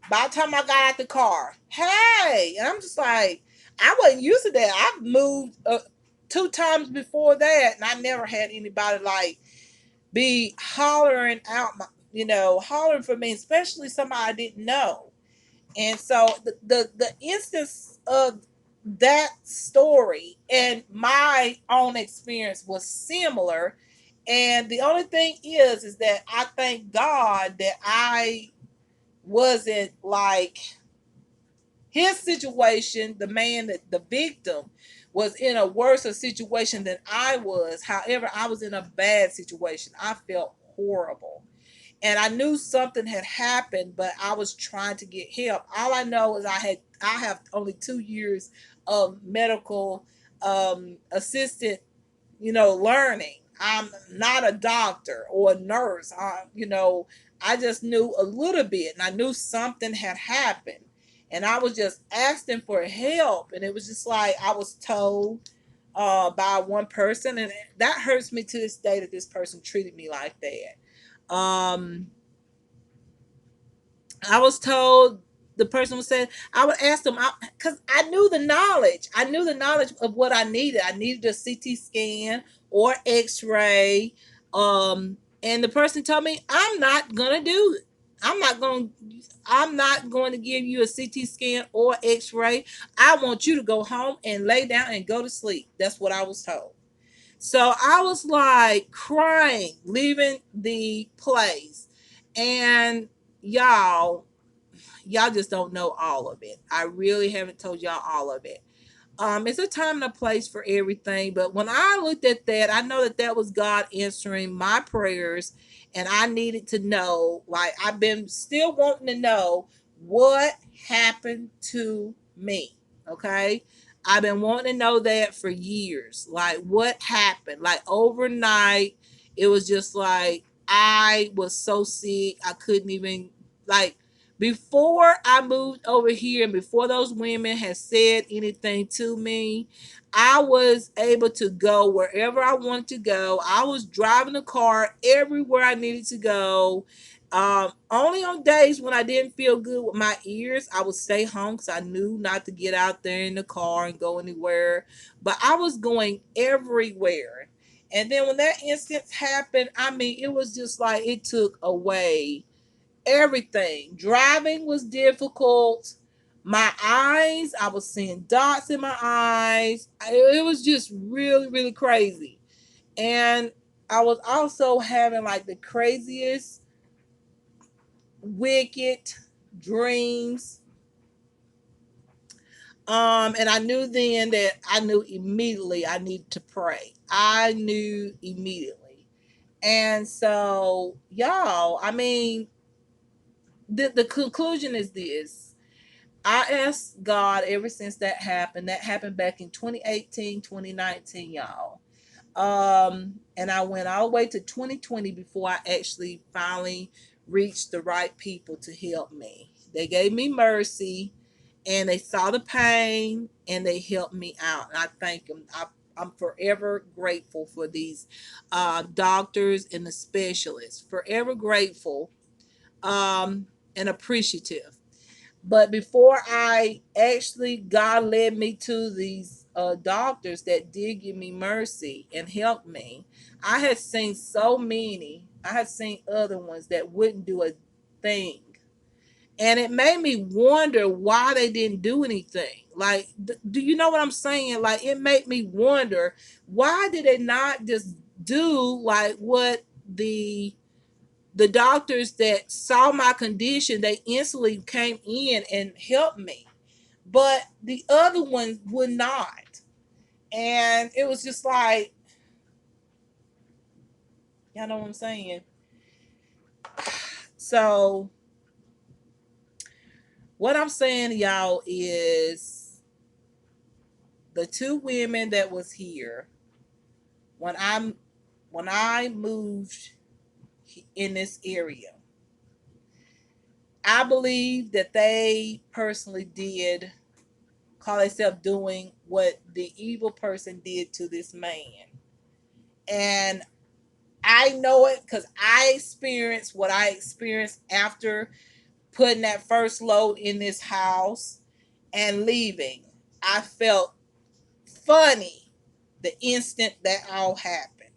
by the time I got out the car, hey, and I'm just like, I wasn't used to that. I've moved 2 times before that, and I never had anybody like be hollering out my, hollering for me, especially somebody I didn't know. And so the instance of that story and my own experience was similar. And the only thing is that I thank God that I wasn't like his situation. The man, that the victim, was in a worse situation than I was. However, I was in a bad situation. I felt horrible. And I knew something had happened, but I was trying to get help. All I know is I have only 2 years of medical assistant, learning. I'm not a doctor or a nurse. I just knew a little bit and I knew something had happened. And I was just asking for help. And it was just like I was told by one person. And that hurts me to this day that this person treated me like that. I was told, the person was saying, I would ask them because I knew the knowledge. I knew the knowledge of what I needed. I needed a CT scan or X-ray. And the person told me, I'm not gonna do it. I'm not going to give you a CT scan or X-ray. I want you to go home and lay down and go to sleep. That's what I was told. So I was like crying, leaving the place. And y'all, y'all just don't know all of it. I really haven't told y'all all of it. It's a time and a place for everything. But when I looked at that, I know that that was God answering my prayers, and I needed to know. Like I've been still wanting to know what happened to me. Okay, I've been wanting to know that for years. Like what happened? Like overnight, it was just like I was so sick I couldn't even like before I moved over here and before those women had said anything to me, I was able to go wherever I wanted to go. I was driving the car everywhere I needed to go. Only on days when I didn't feel good with my ears, I would stay home because I knew not to get out there in the car and go anywhere. But I was going everywhere. And then when that instance happened, I mean, it was just like it took away everything. Driving was difficult. My eyes, I was seeing dots in my eyes. It was just really, really crazy. And I was also having like the craziest, wicked dreams. And I knew then that I knew immediately I needed to pray. I knew immediately. And so, y'all, I mean, the conclusion is this. I asked God ever since that happened. That happened back in 2018, 2019, y'all. And I went all the way to 2020 before I actually finally reached the right people to help me. They gave me mercy and they saw the pain and they helped me out. And I thank them. I'm forever grateful for these doctors and the specialists. Forever grateful and appreciative. But before I actually, God led me to these doctors that did give me mercy and helped me. I had seen so many. I had seen other ones that wouldn't do a thing. And it made me wonder why they didn't do anything. Like, do you know what I'm saying? Like, it made me wonder, why did they not just do like what the doctors that saw my condition, they instantly came in and helped me, but the other ones would not. And it was just like, y'all know what I'm saying? So what I'm saying to y'all is, the two women that was here when I moved in this area, I believe that they personally did call themselves doing what the evil person did to this man. And I know it because I experienced what I experienced after putting that first load in this house and leaving. I felt funny the instant that all happened.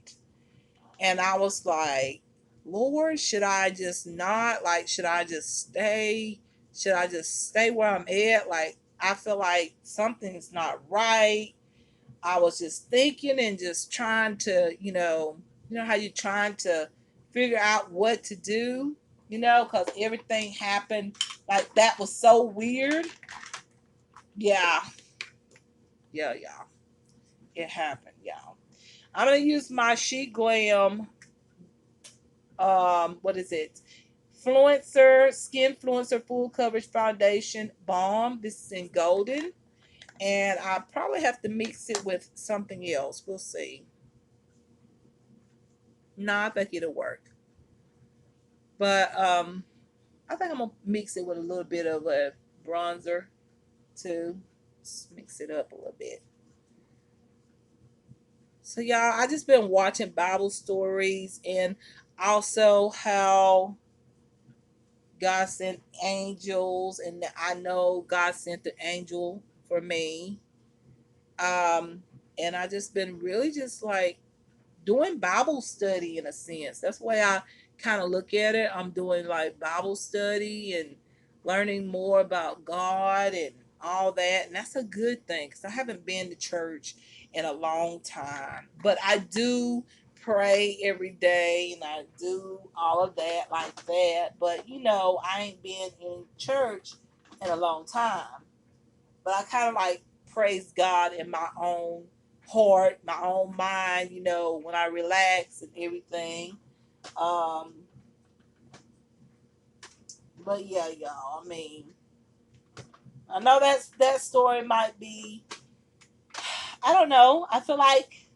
And I was like, Lord, should I just not? Like, should I just stay? Should I just stay where I'm at? Like, I feel like something's not right. I was just thinking and just trying to, you know how you're trying to figure out what to do, because everything happened like that was so weird. Yeah, yeah, y'all. It happened, y'all. I'm gonna use my Sheet Glam. What is it? Skin Fluencer Full Coverage Foundation Balm. This is in golden, and I probably have to mix it with something else. We'll see. No, I think it'll work. But I think I'm gonna mix it with a little bit of a bronzer too. Just mix it up a little bit. So y'all, I just been watching Bible stories and also how God sent angels, and I know God sent the angel for me. And I just been really just like doing Bible study in a sense. That's the way I kind of look at it. I'm doing like Bible study and learning more about God and all that. And that's a good thing because I haven't been to church in a long time. But I do pray every day and I do all of that like that. But I ain't been in church in a long time. But I kind of like praise God in my own heart, my own mind, when I relax and everything. Um, but yeah, y'all, I mean, I know that story might be, I don't know. I feel like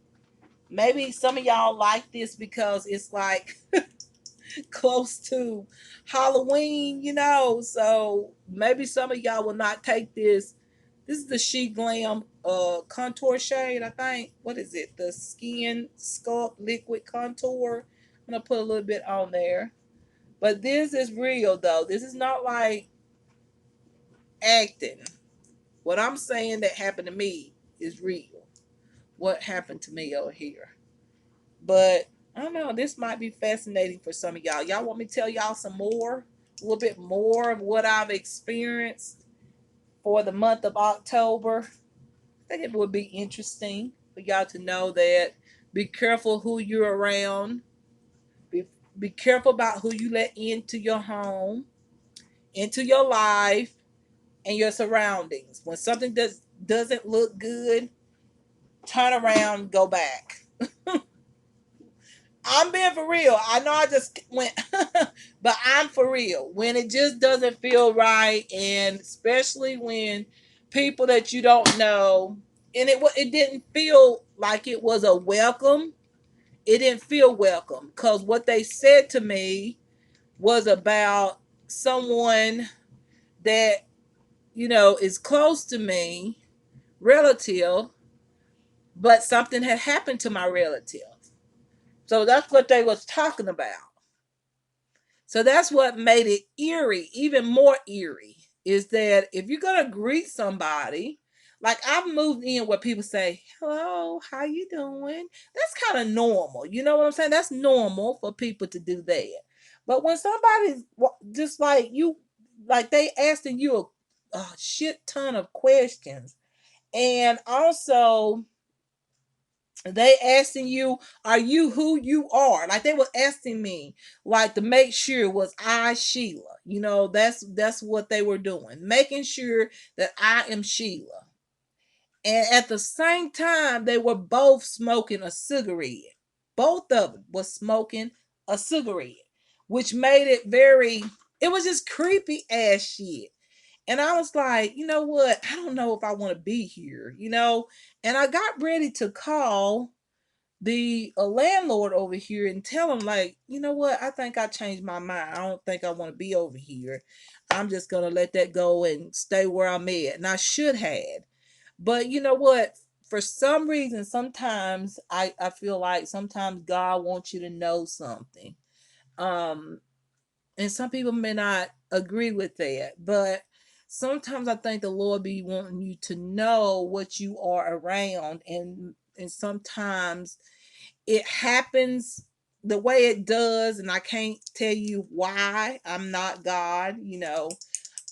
maybe some of y'all like this because it's like close to Halloween, so maybe some of y'all will not take this. This is the Sheet Glam contour shade, I think. What is it? The Skin Sculpt Liquid Contour. I'm gonna put a little bit on there. But this is real though. This is not like acting. What I'm saying that happened to me is real. What happened to me over here. But I don't know, this might be fascinating for some of y'all. Y'all want me to tell y'all some more? A little bit more of what I've experienced for the month of October. I think it would be interesting for y'all to know that be careful who you're around. Be, be careful about who you let into your home, into your life, and your surroundings. When something doesn't look good, turn around, go back. I'm being for real. I know I just went, but I'm for real. When it just doesn't feel right, and especially when people that you don't know, and it didn't feel like it was a welcome. It didn't feel welcome because what they said to me was about someone that is close to me, relative, but something had happened to my relative. So that's what they was talking about. So that's what made it eerie, even more eerie, is that if you're gonna greet somebody, like I've moved in where people say, "Hello, how you doing?" That's kind of normal. You know what I'm saying? That's normal for people to do that. But when somebody's just like you, like they asking you a shit ton of questions, and also they asking you, are you who you are? Like they were asking me, like to make sure was I Sheila. You know, that's what they were doing, making sure that I am Sheila. And at the same time, they were both smoking a cigarette. Both of them was smoking a cigarette, which made it very. It was just creepy ass shit. And I was like, you know what? I don't know if I want to be here, you know? And I got ready to call the landlord over here and tell him, like, you know what, I think I changed my mind. I don't think I want to be over here. I'm just gonna let that go and stay where I'm at. And I should have. But you know what? For some reason, sometimes I feel like sometimes God wants you to know something. Um, and some people may not agree with that, but sometimes I think the Lord be wanting you to know what you are around, and sometimes it happens the way it does, and I can't tell you why. I'm not God, you know.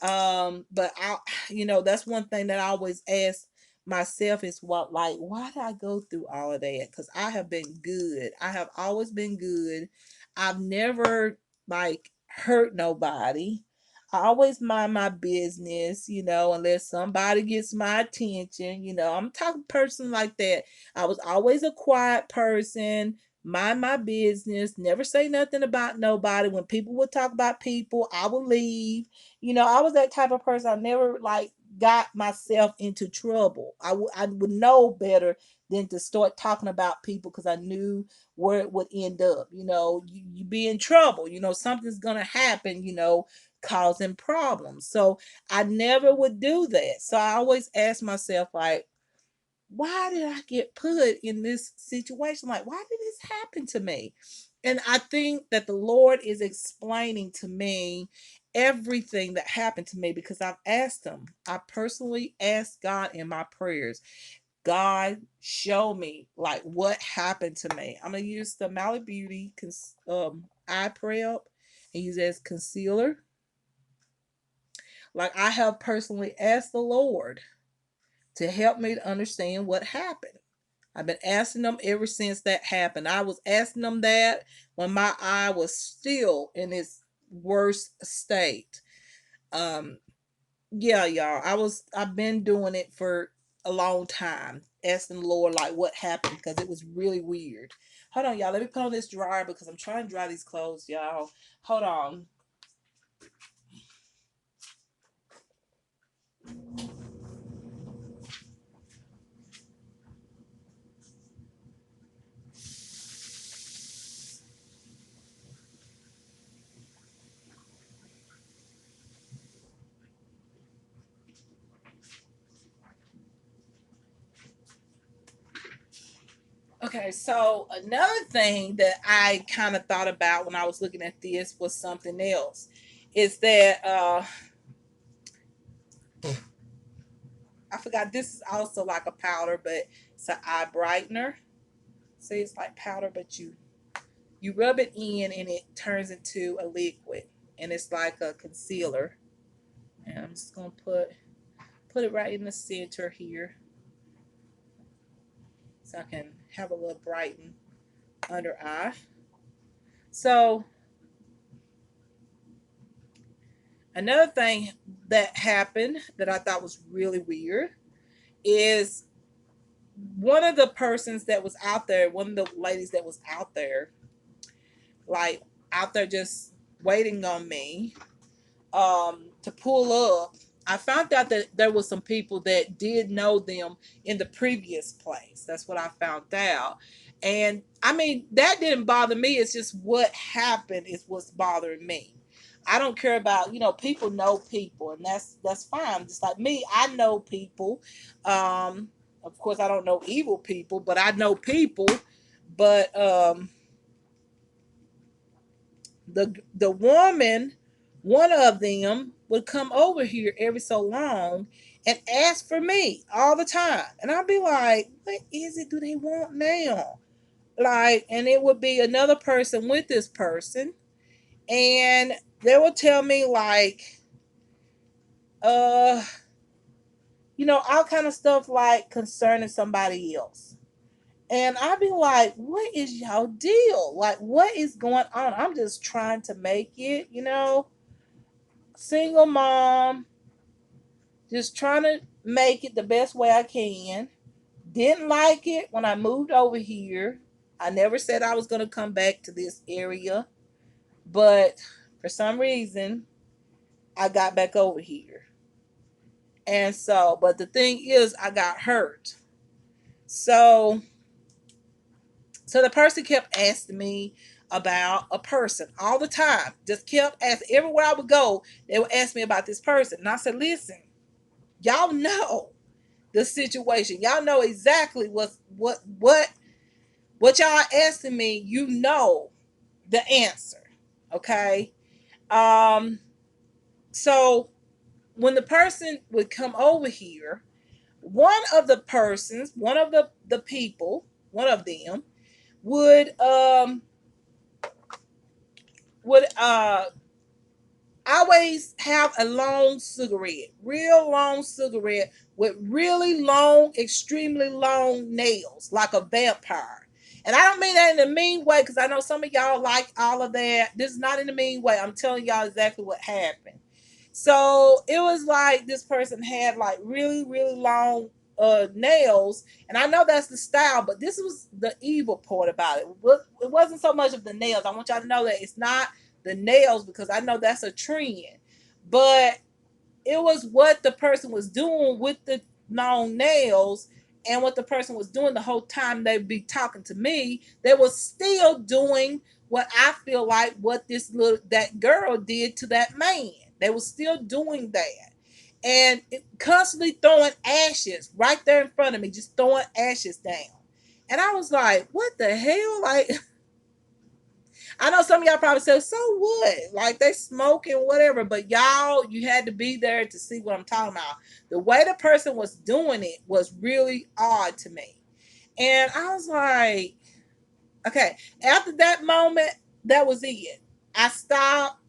But I, you know, that's one thing that I always ask myself is what, like, why did I go through all of that? Because I have been good. I have always been good. I've never like hurt nobody. I always mind my business, you know, unless somebody gets my attention. You know, I'm talking person like that. I was always a quiet person, mind my business, never say nothing about nobody. When people would talk about people, I would leave. You know, I was that type of person. I never like got myself into trouble. I would know better than to start talking about people because I knew where it would end up. You know, you be in trouble. You know, something's gonna happen. You know, causing problems. So I never would do that. So I always ask myself, like, why did I get put in this situation? Like, why did this happen to me? And I think that the Lord is explaining to me everything that happened to me because I've asked Him. I personally asked God in my prayers, God, show me like what happened to me. I'm gonna use the Malibu Beauty eye prep and use it as concealer. Like I have personally asked the Lord to help me to understand what happened. I've been asking them ever since that happened. I was asking them that when my eye was still in its worst state. Um, yeah, y'all. I've been doing it for a long time, asking the Lord like what happened because it was really weird. Hold on, y'all. Let me put on this dryer because I'm trying to dry these clothes, y'all. Hold on. Okay, so another thing that I kind of thought about when I was looking at this was something else. Is that I forgot this is also like a powder, but it's an eye brightener. See, it's like powder, but you rub it in and it turns into a liquid, and it's like a concealer. And I'm just gonna put it right in the center here, so I can have a little brighten under eye. So another thing that happened that I thought was really weird is one of the persons that was out there, one of the ladies that was like out there just waiting on me to pull up. I found out that there was some people that did know them in the previous place. That's what I found out. And I mean, that didn't bother me. It's just what happened is what's bothering me. I don't care about, you know, people know people, and that's fine. Just like me, I know people. Of course, I don't know evil people, but I know people. But the woman, one of them would come over here every so long and ask for me all the time, and I'd be like, "What is it? Do they want now?" Like, and it would be another person with this person, and they would tell me like, uh, all kind of stuff like concerning somebody else. And I'd be like, what is y'all deal? Like, what is going on? I'm just trying to make it. Single mom, just trying to make it the best way I can. Didn't like it when I moved over here. I never said I was going to come back to this area, but for some reason, I got back over here. And so, but the thing is, I got hurt. So, so the person kept asking me about a person all the time. Just kept asking. Everywhere I would go, they would ask me about this person. And I said, listen, y'all know the situation. Y'all know exactly what y'all asking me. You know the answer. Okay. Um, so when the person would come over here, one of the people, one of them would would always have a long cigarette, real long cigarette with really long, extremely long nails, like a vampire. And I don't mean that in a mean way, because I know some of y'all like all of that. This is not in a mean way. I'm telling y'all exactly what happened. So it was like this person had like really, really long nails, and I know that's the style, but this was the evil part about it. It wasn't so much of the nails. I want y'all to know that it's not the nails, because I know that's a trend, but it was what the person was doing with the long nails, and what the person was doing the whole time they'd be talking to me. They was still doing what I feel like what that girl did to that man. They was still doing that, and constantly throwing ashes right there in front of me, just throwing ashes down. And I was like, what the hell? Like, I know some of y'all probably said, so what? Like, they smoking, whatever. But y'all, you had to be there to see what I'm talking about. The way the person was doing it was really odd to me. And I was like, okay. After that moment, that was it. I stopped.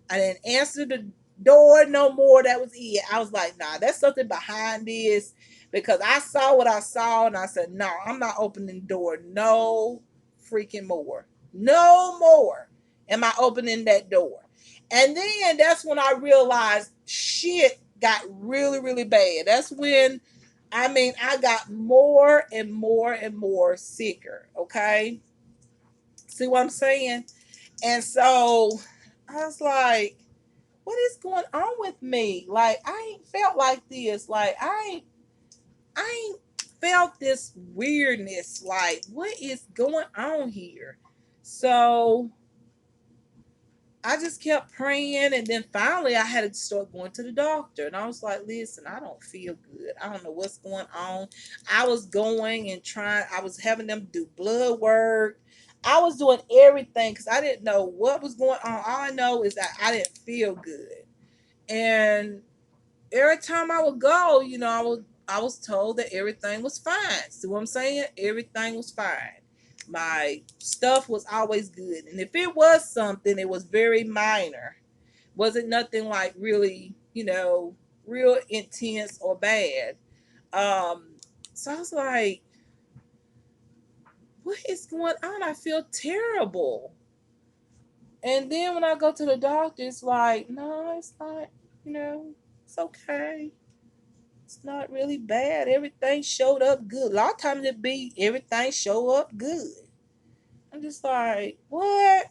I didn't answer the door no more. That was it. I was like, nah, there's something behind this, because I saw what I saw, and I said, no, I'm not opening the door no freaking more. No more am I opening that door. And then that's when I realized shit got really, really bad. That's when, I got more and more and more sicker. Okay. See what I'm saying? And so I was like, what is going on with me? Like, I ain't felt like this. Like, I ain't felt this weirdness. Like, what is going on here? So I just kept praying, and then finally I had to start going to the doctor. And I was like, listen, I don't feel good. I don't know what's going on. I was going and trying, I was having them do blood work. I was doing everything because I didn't know what was going on. All I know is that I didn't feel good. And every time I would go, I was told that everything was fine. See what I'm saying? Everything was fine. My stuff was always good. And if it was something, it was very minor. Wasn't nothing like really, real intense or bad. Um, so I was like, what is going on? I feel terrible. And then when I go to the doctor, it's like, no, it's not, it's okay. It's not really bad. Everything showed up good. A lot of times it be everything show up good. I'm just like, what?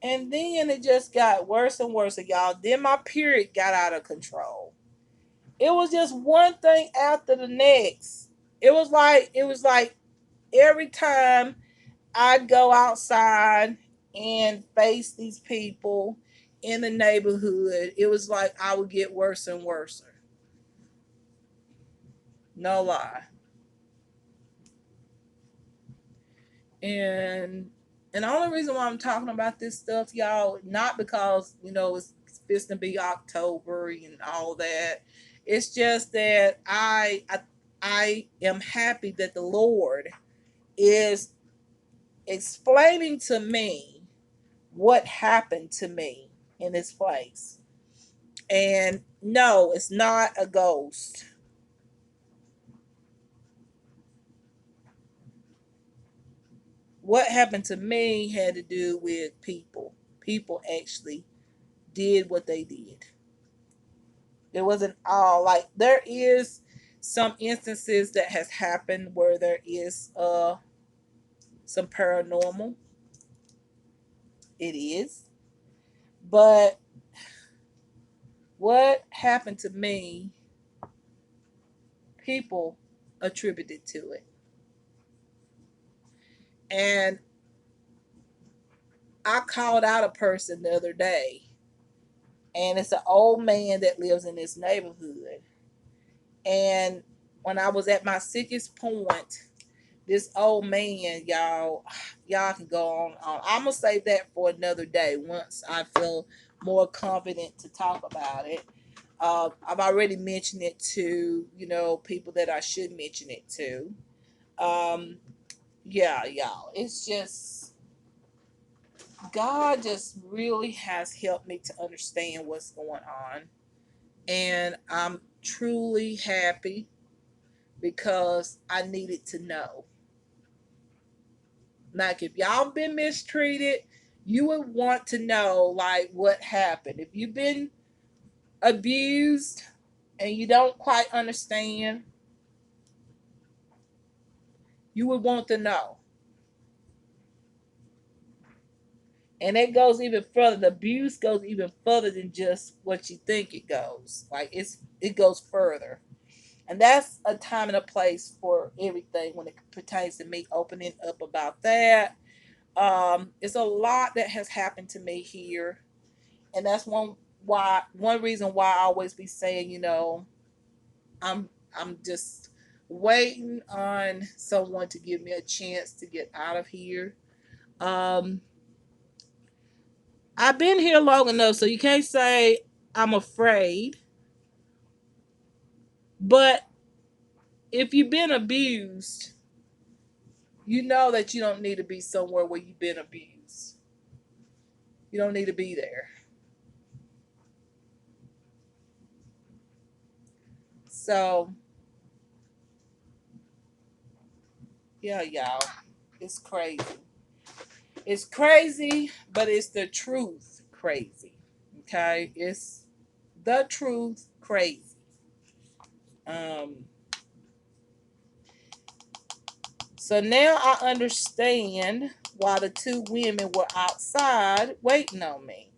And then it just got worse and worse, y'all. Then my period got out of control. It was just one thing after the next. It was like every time I go outside and face these people in the neighborhood, it was like I would get worse and worse. No lie. And the only reason why I'm talking about this stuff, y'all, not because it's supposed to be October and all that. It's just that I am happy that the Lord is explaining to me what happened to me in this place. And no, it's not a ghost. What happened to me had to do with people. People actually did what they did. It wasn't all like there is some instances that has happened where there is some paranormal. It is. But what happened to me, people attributed to it. And I called out a person the other day, and it's an old man that lives in this neighborhood. And when I was at my sickest point, this old man, y'all can go on. I'm gonna save that for another day once I feel more confident to talk about it. I've already mentioned it to people that I should mention it to. Um, yeah, y'all. It's just God just really has helped me to understand what's going on, and I'm truly happy because I needed to know. Like if y'all been mistreated, you would want to know like what happened. If you've been abused and you don't quite understand, you would want to know. And it goes even further. The abuse goes even further than just what you think it goes. Like it goes further. And that's a time and a place for everything when it pertains to me opening up about that. It's a lot that has happened to me here, and that's one reason why I always be saying, I'm just waiting on someone to give me a chance to get out of here. Um, I've been here long enough, so you can't say I'm afraid. But if you've been abused, you know that you don't need to be somewhere where you've been abused. You don't need to be there. So, yeah, y'all, it's crazy. It's crazy, but it's the truth crazy. Okay? It's the truth crazy. Um, so now I understand why the two women were outside waiting on me.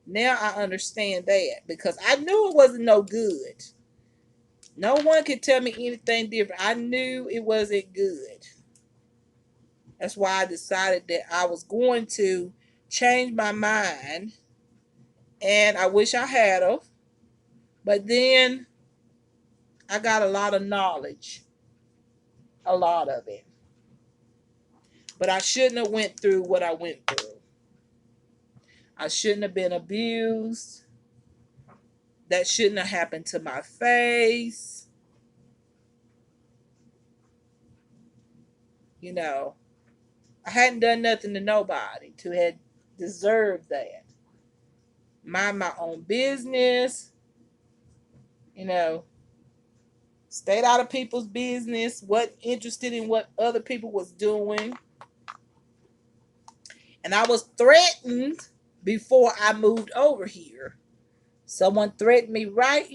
Now I understand that because I knew it wasn't no good. No one could tell me anything different. I knew it wasn't good. That's why I decided that I was going to change my mind, and I wish I had of. But then I got a lot of knowledge, a lot of it. But I shouldn't have went through what I went through. I shouldn't have been abused. That shouldn't have happened to my face. You know, I hadn't done nothing to nobody to have deserved that. Mind my own business, you know, stayed out of people's business, wasn't interested in what other people was doing. And I was threatened before I moved over here. Someone threatened me right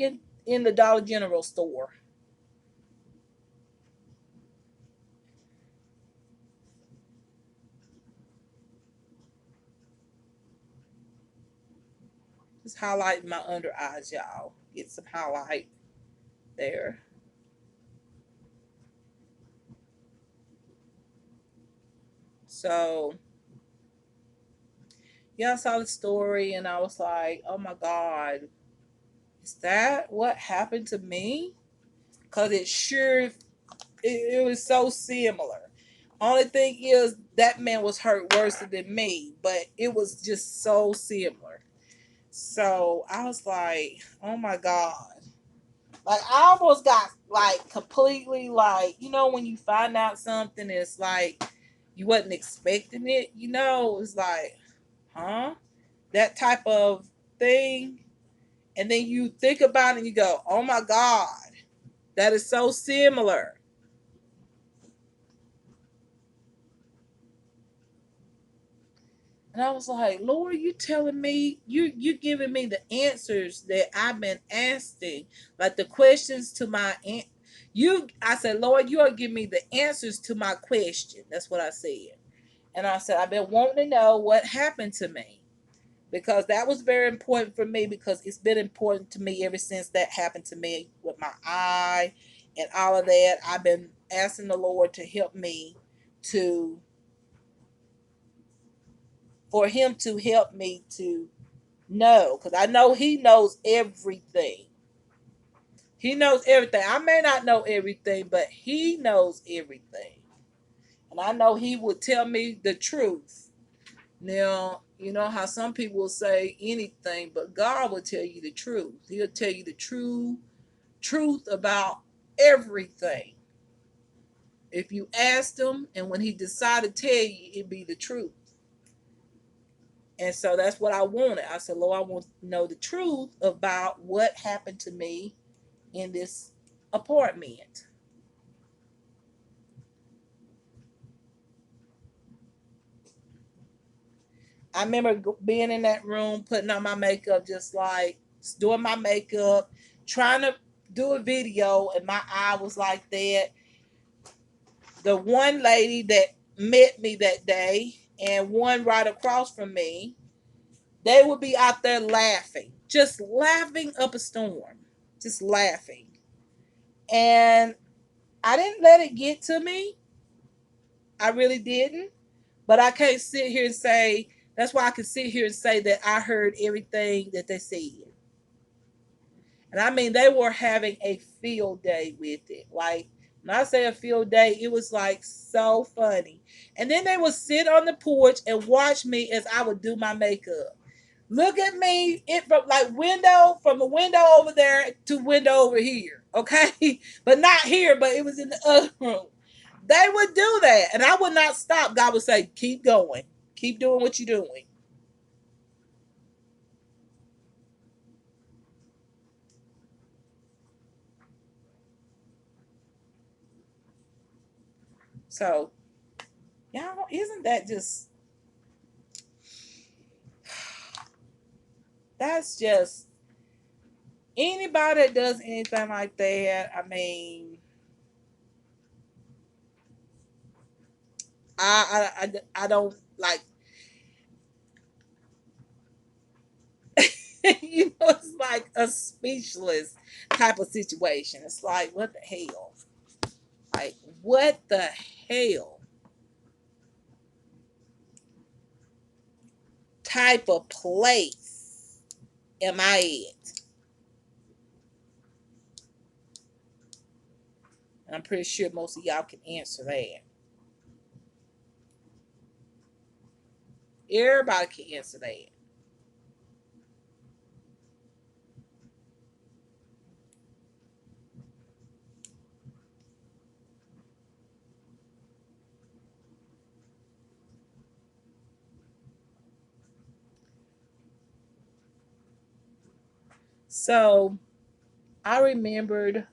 in the Dollar General store. Just highlighting my under eyes, y'all. Get some highlight there. So, yeah, I saw the story and I was like, oh my God, is that what happened to me? because it was so similar. Only thing is that man was hurt worse than me, but it was just so similar. So I was like, oh my God. Like I almost got like completely like, when you find out something, it's like you wasn't expecting it, it's like, huh? That type of thing. And then you think about it and you go, oh my God, that is so similar. And I was like, Lord, you telling me you giving me the answers that I've been asking, like the questions to my I said, Lord, you are giving me the answers to my question. That's what I said. And I said, I've been wanting to know what happened to me. Because that was very important for me, because it's been important to me ever since that happened to me with my eye and all of that. I've been asking the Lord to help me to for him to help me to know, because I know he knows everything. He knows everything. I may not know everything, but he knows everything. And I know he would tell me the truth. Now, you know how some people will say anything, but God will tell you the truth. He'll tell you the true truth about everything. If you asked him, and when he decided to tell you, it'd be the truth. And so that's what I wanted. I said, Lord, I want to know the truth about what happened to me in this apartment. I remember being in that room, putting on my makeup, just like doing my makeup, trying to do a video, and my eye was like that. The one lady that met me that day and one right across from me, they would be out there laughing, just laughing up a storm, just laughing. And I didn't let it get to me. I really didn't. But I can't sit here and say, that's why I can sit here and say that I heard everything that they said. And I mean, they were having a field day with it. Like, when I say a field day, it was like so funny. And then they would sit on the porch and watch me as I would do my makeup. Look at me, it from like from the window over there to window over here. Okay. But not here, but it was in the other room. They would do that. And I would not stop. God would say, keep going. Keep doing what you're doing. So, y'all, isn't that just, that's just, anybody that does anything like that, I mean, I don't like, it's like a speechless type of situation. It's like, what the hell? Like, what the hell type of place am I at? And I'm pretty sure most of y'all can answer that. Everybody can answer that. So I remembered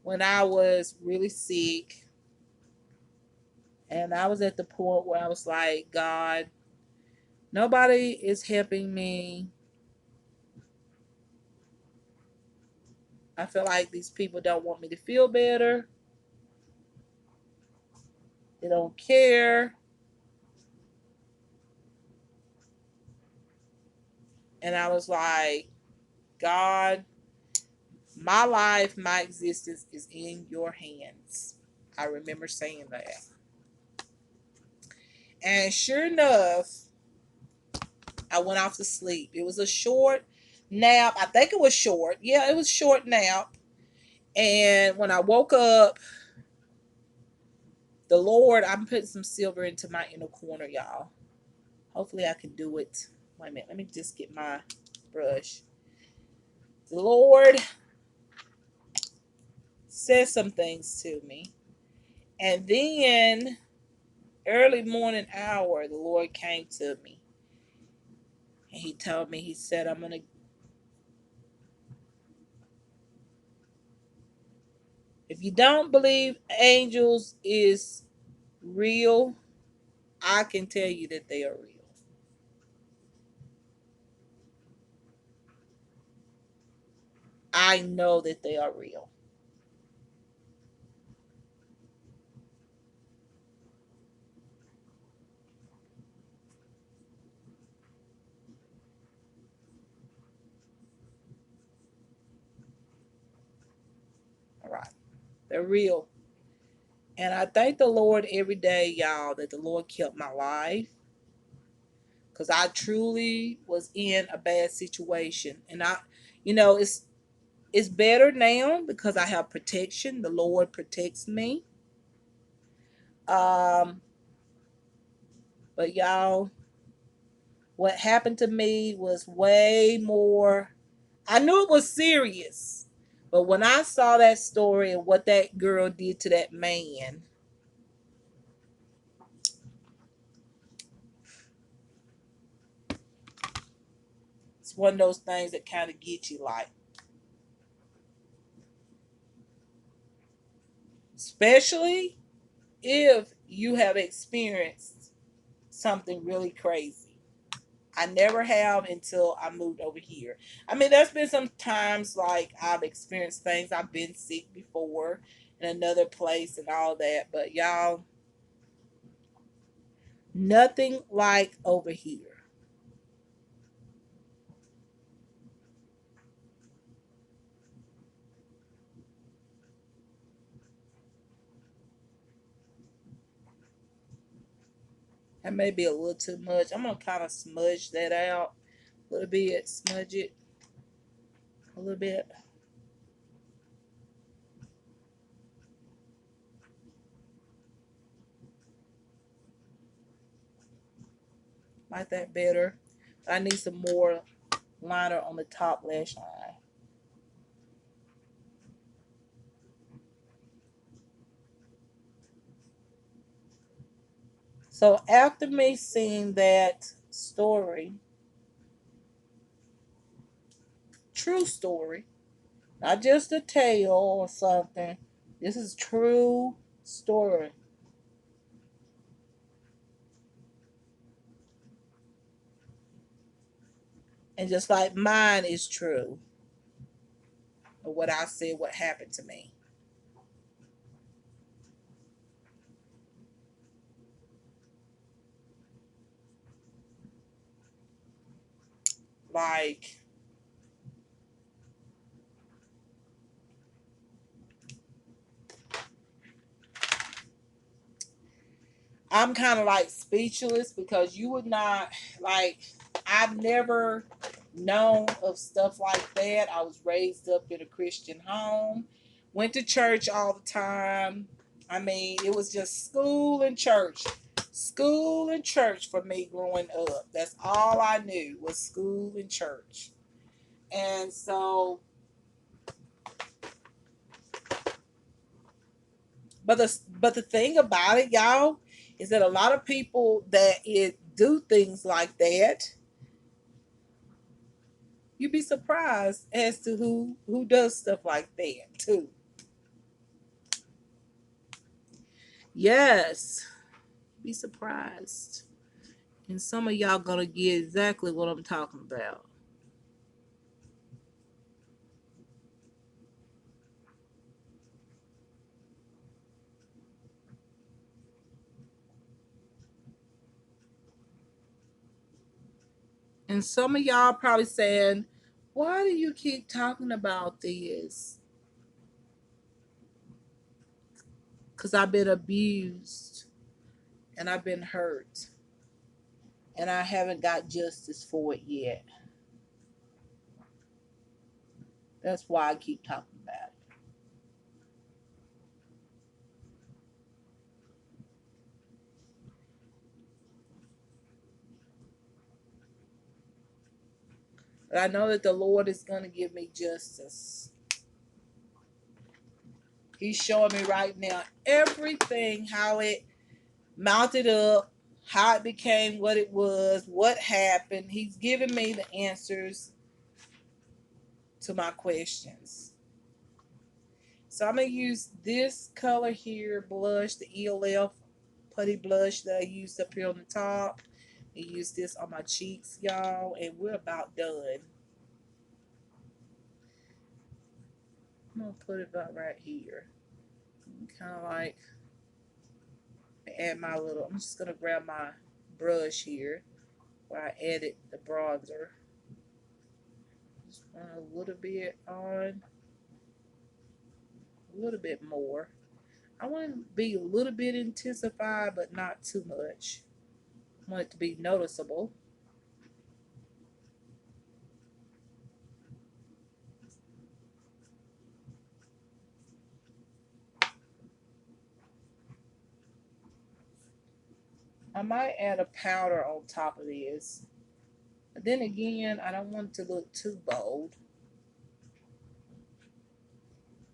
when I was really sick, and I was at the point where I was like, God, nobody is helping me. I feel like these people don't want me to feel better. They don't care. And I was like, God, my life, my existence is in your hands. I remember saying that. And sure enough, I went off to sleep. It was a short nap. I think it was short. Yeah, it was short nap. And when I woke up, the Lord, I'm putting some silver into my inner corner, y'all. Hopefully I can do it. Wait a minute. Let me just get my brush. The Lord said some things to me. And then early morning hour, the Lord came to me. And he told me, he said, if you don't believe angels is real, I can tell you that they are real. I know that they are real. All right. They're real. And I thank the Lord every day, y'all, that the Lord kept my life. Because I truly was in a bad situation. And it's better now because I have protection. The Lord protects me. Um, but y'all, what happened to me was way more. I knew it was serious. But when I saw that story and what that girl did to that man, it's one of those things that kind of get you like, especially if you have experienced something really crazy. I never have until I moved over here. I mean, there's been some times like I've experienced things. I've been sick before in another place and all that, but y'all, nothing like over here. That may be a little too much. I'm gonna kind of smudge that out a little bit, smudge it a little bit. Like that better. I need some more liner on the top lash line. So after me seeing that story, true story, not just a tale or something. This is true story. And just like mine is true of what I said, what happened to me. Like, I'm kind of like speechless because you would not, like, I've never known of stuff like that. I was raised up in a Christian home, went to church all the time. I mean, it was just school and church. School and church for me growing up. That's all I knew was school and church. And so, but the thing about it, y'all, is that a lot of people that do things like that, you'd be surprised as to who does stuff like that too. Yes, be surprised. And some of y'all gonna get exactly what I'm talking about. And some of y'all probably saying, why do you keep talking about this? Because I've been abused and I've been hurt and I haven't got justice for it yet. That's why I keep talking about it. But I know that the Lord is going to give me justice. He's showing me right now everything, how it mounted up, how it became what it was, what happened. He's giving me the answers to my questions. So I'm going to use this color here, blush, the Ell Putty Blush that I used up here on the top. I use this on my cheeks, y'all, and we're about done. I'm going to put it about right here. Kind of like add my little, I'm just going to grab my brush here where I added the bronzer. Just want a little bit on, a little bit more. I want to be a little bit intensified, but not too much. I want it to be noticeable. I might add a powder on top of this. But then again, I don't want it to look too bold.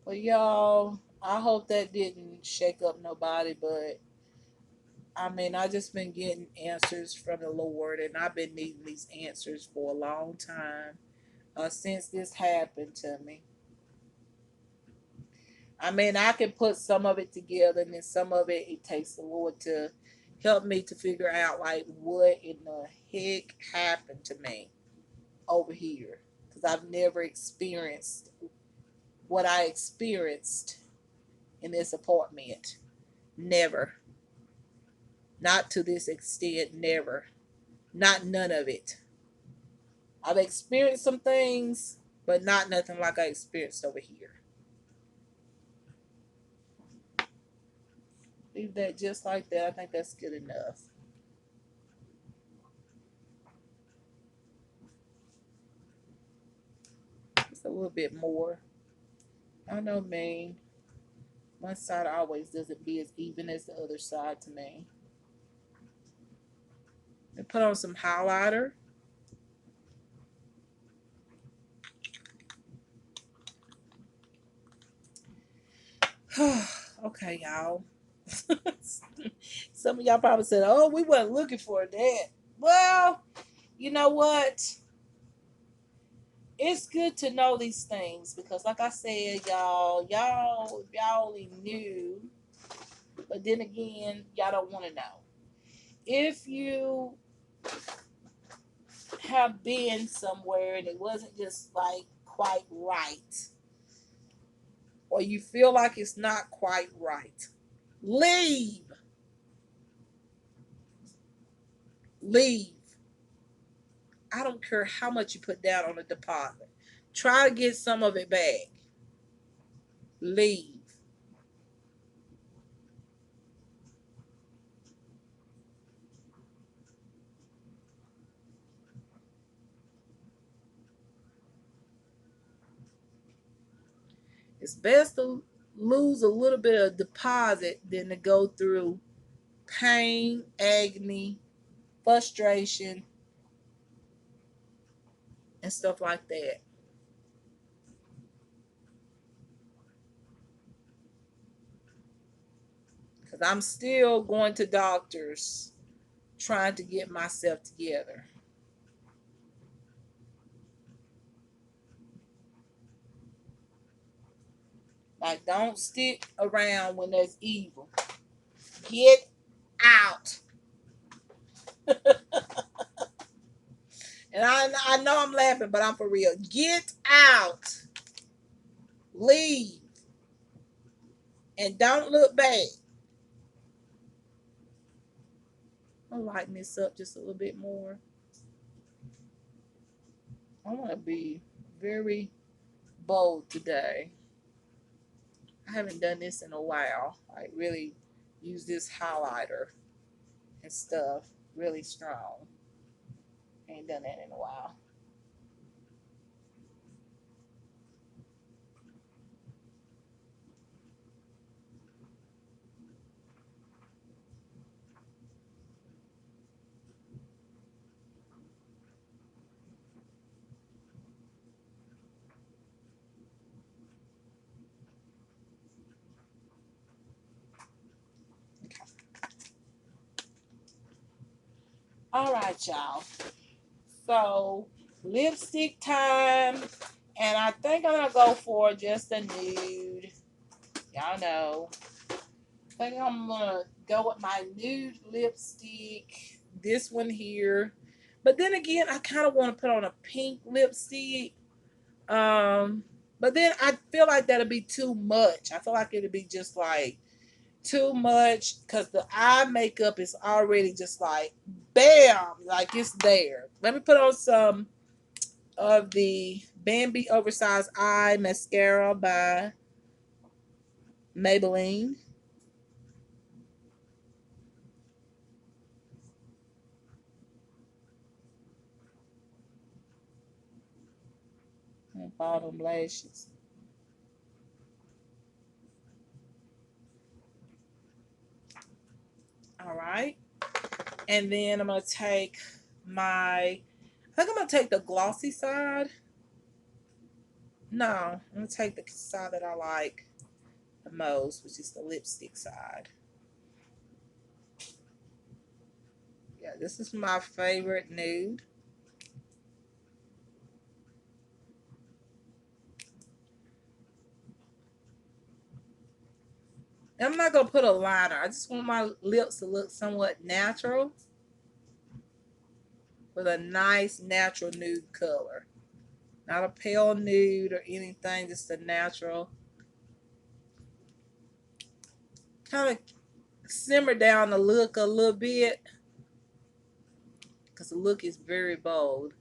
But y'all, I hope that didn't shake up nobody, but I mean, I just been getting answers from the Lord, and I've been needing these answers for a long time since this happened to me. I mean, I can put some of it together, and then some of it, it takes the Lord to help me to figure out, like, what in the heck happened to me over here. Because I've never experienced what I experienced in this apartment. Never. Not to this extent, never. Not none of it. I've experienced some things, but not nothing like I experienced over here. Leave that just like that. I think that's good enough. Just a little bit more. I know me. One side always doesn't be as even as the other side to me. And put on some highlighter. Okay, y'all. Some of y'all probably said, "Oh, we weren't looking for that." Well, you know what? It's good to know these things because, like I said, y'all only knew, but then again, y'all don't want to know. If you have been somewhere and it wasn't just like quite right, or you feel like it's not quite right, leave. Leave. I don't care how much you put down on the deposit. Try to get some of it back. Leave. It's best to lose a little bit of deposit than to go through pain, agony, frustration, and stuff like that. Because I'm still going to doctors trying to get myself together. Like, don't stick around when there's evil. Get out. And I know I'm laughing, but I'm for real. Get out. Leave. And don't look back. I'll lighten this up just a little bit more. I want to be very bold today. I haven't done this in a while. I really use this highlighter and stuff really strong. Ain't done that in a while. All right, y'all. So lipstick time, and I think I'm gonna go for just a nude. Y'all know. I think I'm gonna go with my nude lipstick. This one here. But then again, I kind of want to put on a pink lipstick. But then I feel like that'll be too much. I feel like it'll be just like too much because the eye makeup is already just like bam, like it's there. Let me put on some of the Bambi Oversized Eye Mascara by Maybelline. And bottom lashes. All right. And then I'm going to take I think I'm going to take the glossy side. No, I'm going to take the side that I like the most, which is the lipstick side. Yeah, this is my favorite nude. I'm not going to put a liner. I just want my lips to look somewhat natural with a nice natural nude color. Not a pale nude or anything, just a natural. Kind of simmer down the look a little bit because the look is very bold.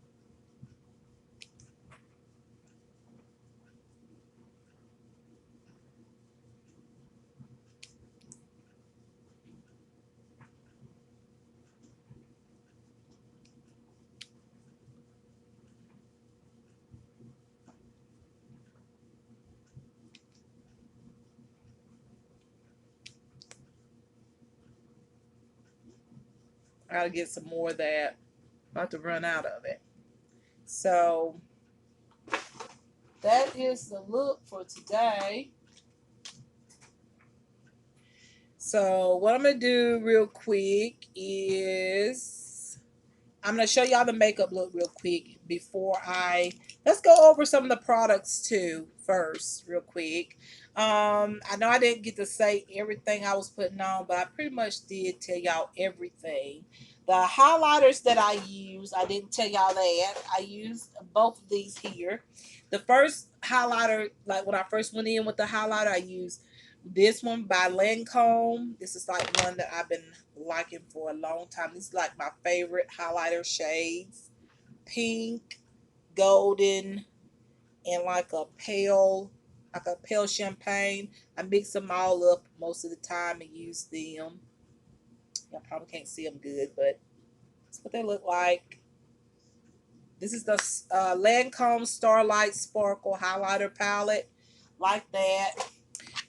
I gotta get some more of that. I'm about to run out of it. So that is the look for today. So what I'm gonna do real quick is I'm gonna show y'all the makeup look real quick before let's go over some of the products too first, real quick. I know I didn't get to say everything I was putting on, but I pretty much did tell y'all everything. The highlighters that I use, I didn't tell y'all that. I used both of these here. The first highlighter, like when I first went in with the highlighter, I used this one by Lancome. This is like one that I've been liking for a long time. This is like my favorite highlighter shades. Pink, golden, and like a pale champagne. I mix them all up most of the time and use them. Y'all probably can't see them good, but that's what they look like. This is the Lancome Starlight Sparkle Highlighter Palette. Like that.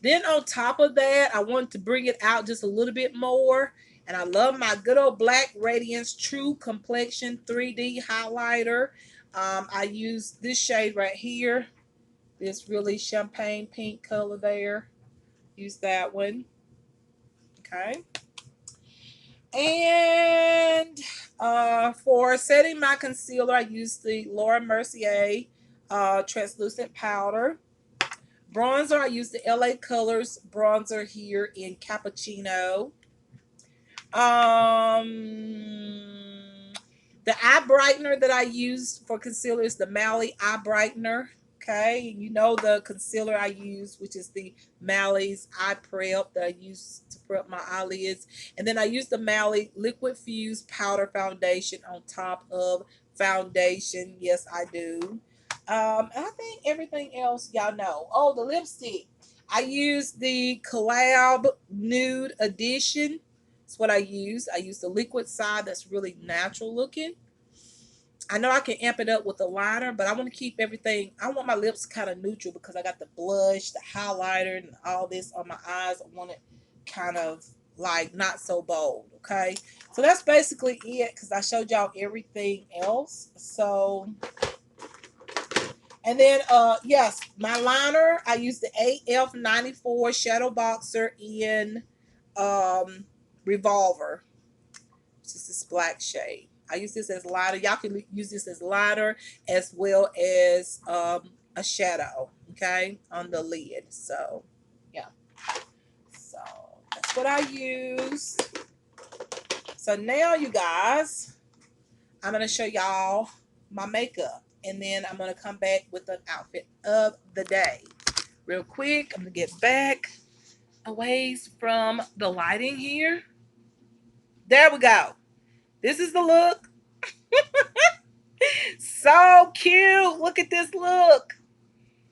Then on top of that, I wanted to bring it out just a little bit more. And I love my good old Black Radiance True Complexion 3D highlighter. I use this shade right here. This really champagne pink color there. Use that one. Okay. And for setting my concealer, I use the Laura Mercier translucent powder. Bronzer, I use the LA Colors bronzer here in Cappuccino. The eye brightener that I use for concealer is the Mally eye brightener. Okay, you know the concealer I use, which is the Mally's eye prep that I use to prep my eyelids, and then I use the Mally liquid fuse powder foundation on top of foundation. Yes, I do. And I think everything else y'all know. Oh, the lipstick. I use the Collab Nude Edition. That's what I use. I use the liquid side that's really natural looking. I know I can amp it up with the liner, but I want to keep everything. I want my lips kind of neutral because I got the blush, the highlighter, and all this on my eyes. I want it kind of like not so bold. Okay. So that's basically it because I showed y'all everything else. So, and then, yes, my liner, I use the AF94 Shadow Boxer in Revolver. It's just this black shade. I use this as liner. Y'all can use this as liner as well as a shadow, okay, on the lid. So, yeah. So, that's what I use. So, now, you guys, I'm going to show y'all my makeup. And then I'm going to come back with an outfit of the day. Real quick, I'm going to get back away from the lighting here. There we go. This is the look. So cute. Look at this look.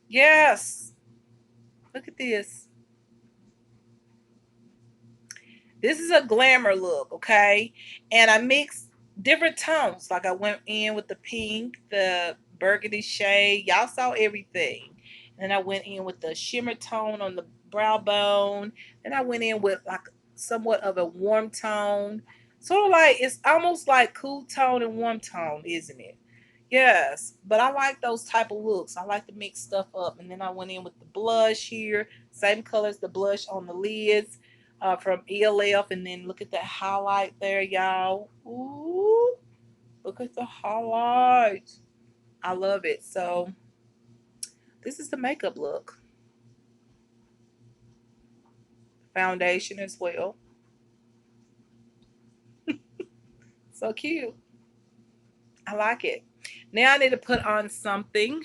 Yes. Look at this. This is a glamour look, okay? And I mixed different tones. Like I went in with the pink, the burgundy shade. Y'all saw everything. And I went in with the shimmer tone on the brow bone. Then I went in with like somewhat of a warm tone. Sort of like, it's almost like cool tone and warm tone, isn't it? Yes, but I like those type of looks. I like to mix stuff up. And then I went in with the blush here. Same color as the blush on the lids from ELF. And then look at that highlight there, y'all. Ooh, look at the highlight. I love it. So this is the makeup look. Foundation as well. So cute. I like it. Now I need to put on something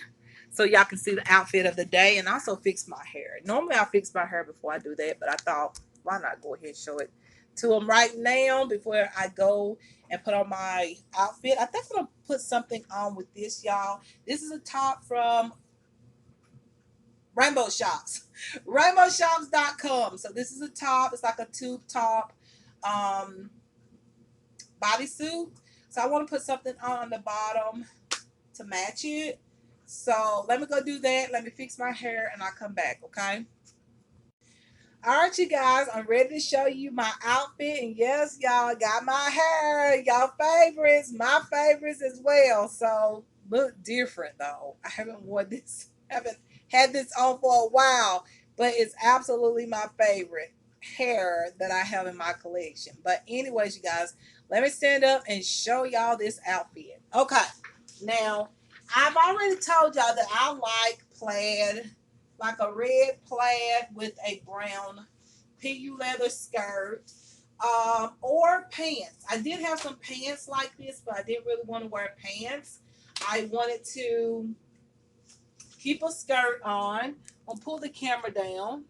so y'all can see the outfit of the day and also fix my hair. Normally I fix my hair before I do that, but I thought, why not go ahead and show it to them right now before I go and put on my outfit. I think I'm going to put something on with this, y'all. This is a top from Rainbow Shops. RainbowShops.com. So this is a top. It's like a tube top bodysuit. So I want to put something on the bottom to match it. So let me go do that. Let me fix my hair and I'll come back, okay? All right, you guys, I'm ready to show you my outfit. And yes, y'all got my hair. Y'all favorites, my favorites as well. So look different though. I haven't worn this, haven't had this on for a while, but it's absolutely my favorite hair that I have in my collection. But anyways, you guys, let me stand up and show y'all this outfit. Okay, now I've already told y'all that I like plaid, like a red plaid with a brown PU leather skirt, or pants. I did have some pants like this, but I didn't really want to wear pants. I wanted to keep a skirt on. I'll pull the camera down.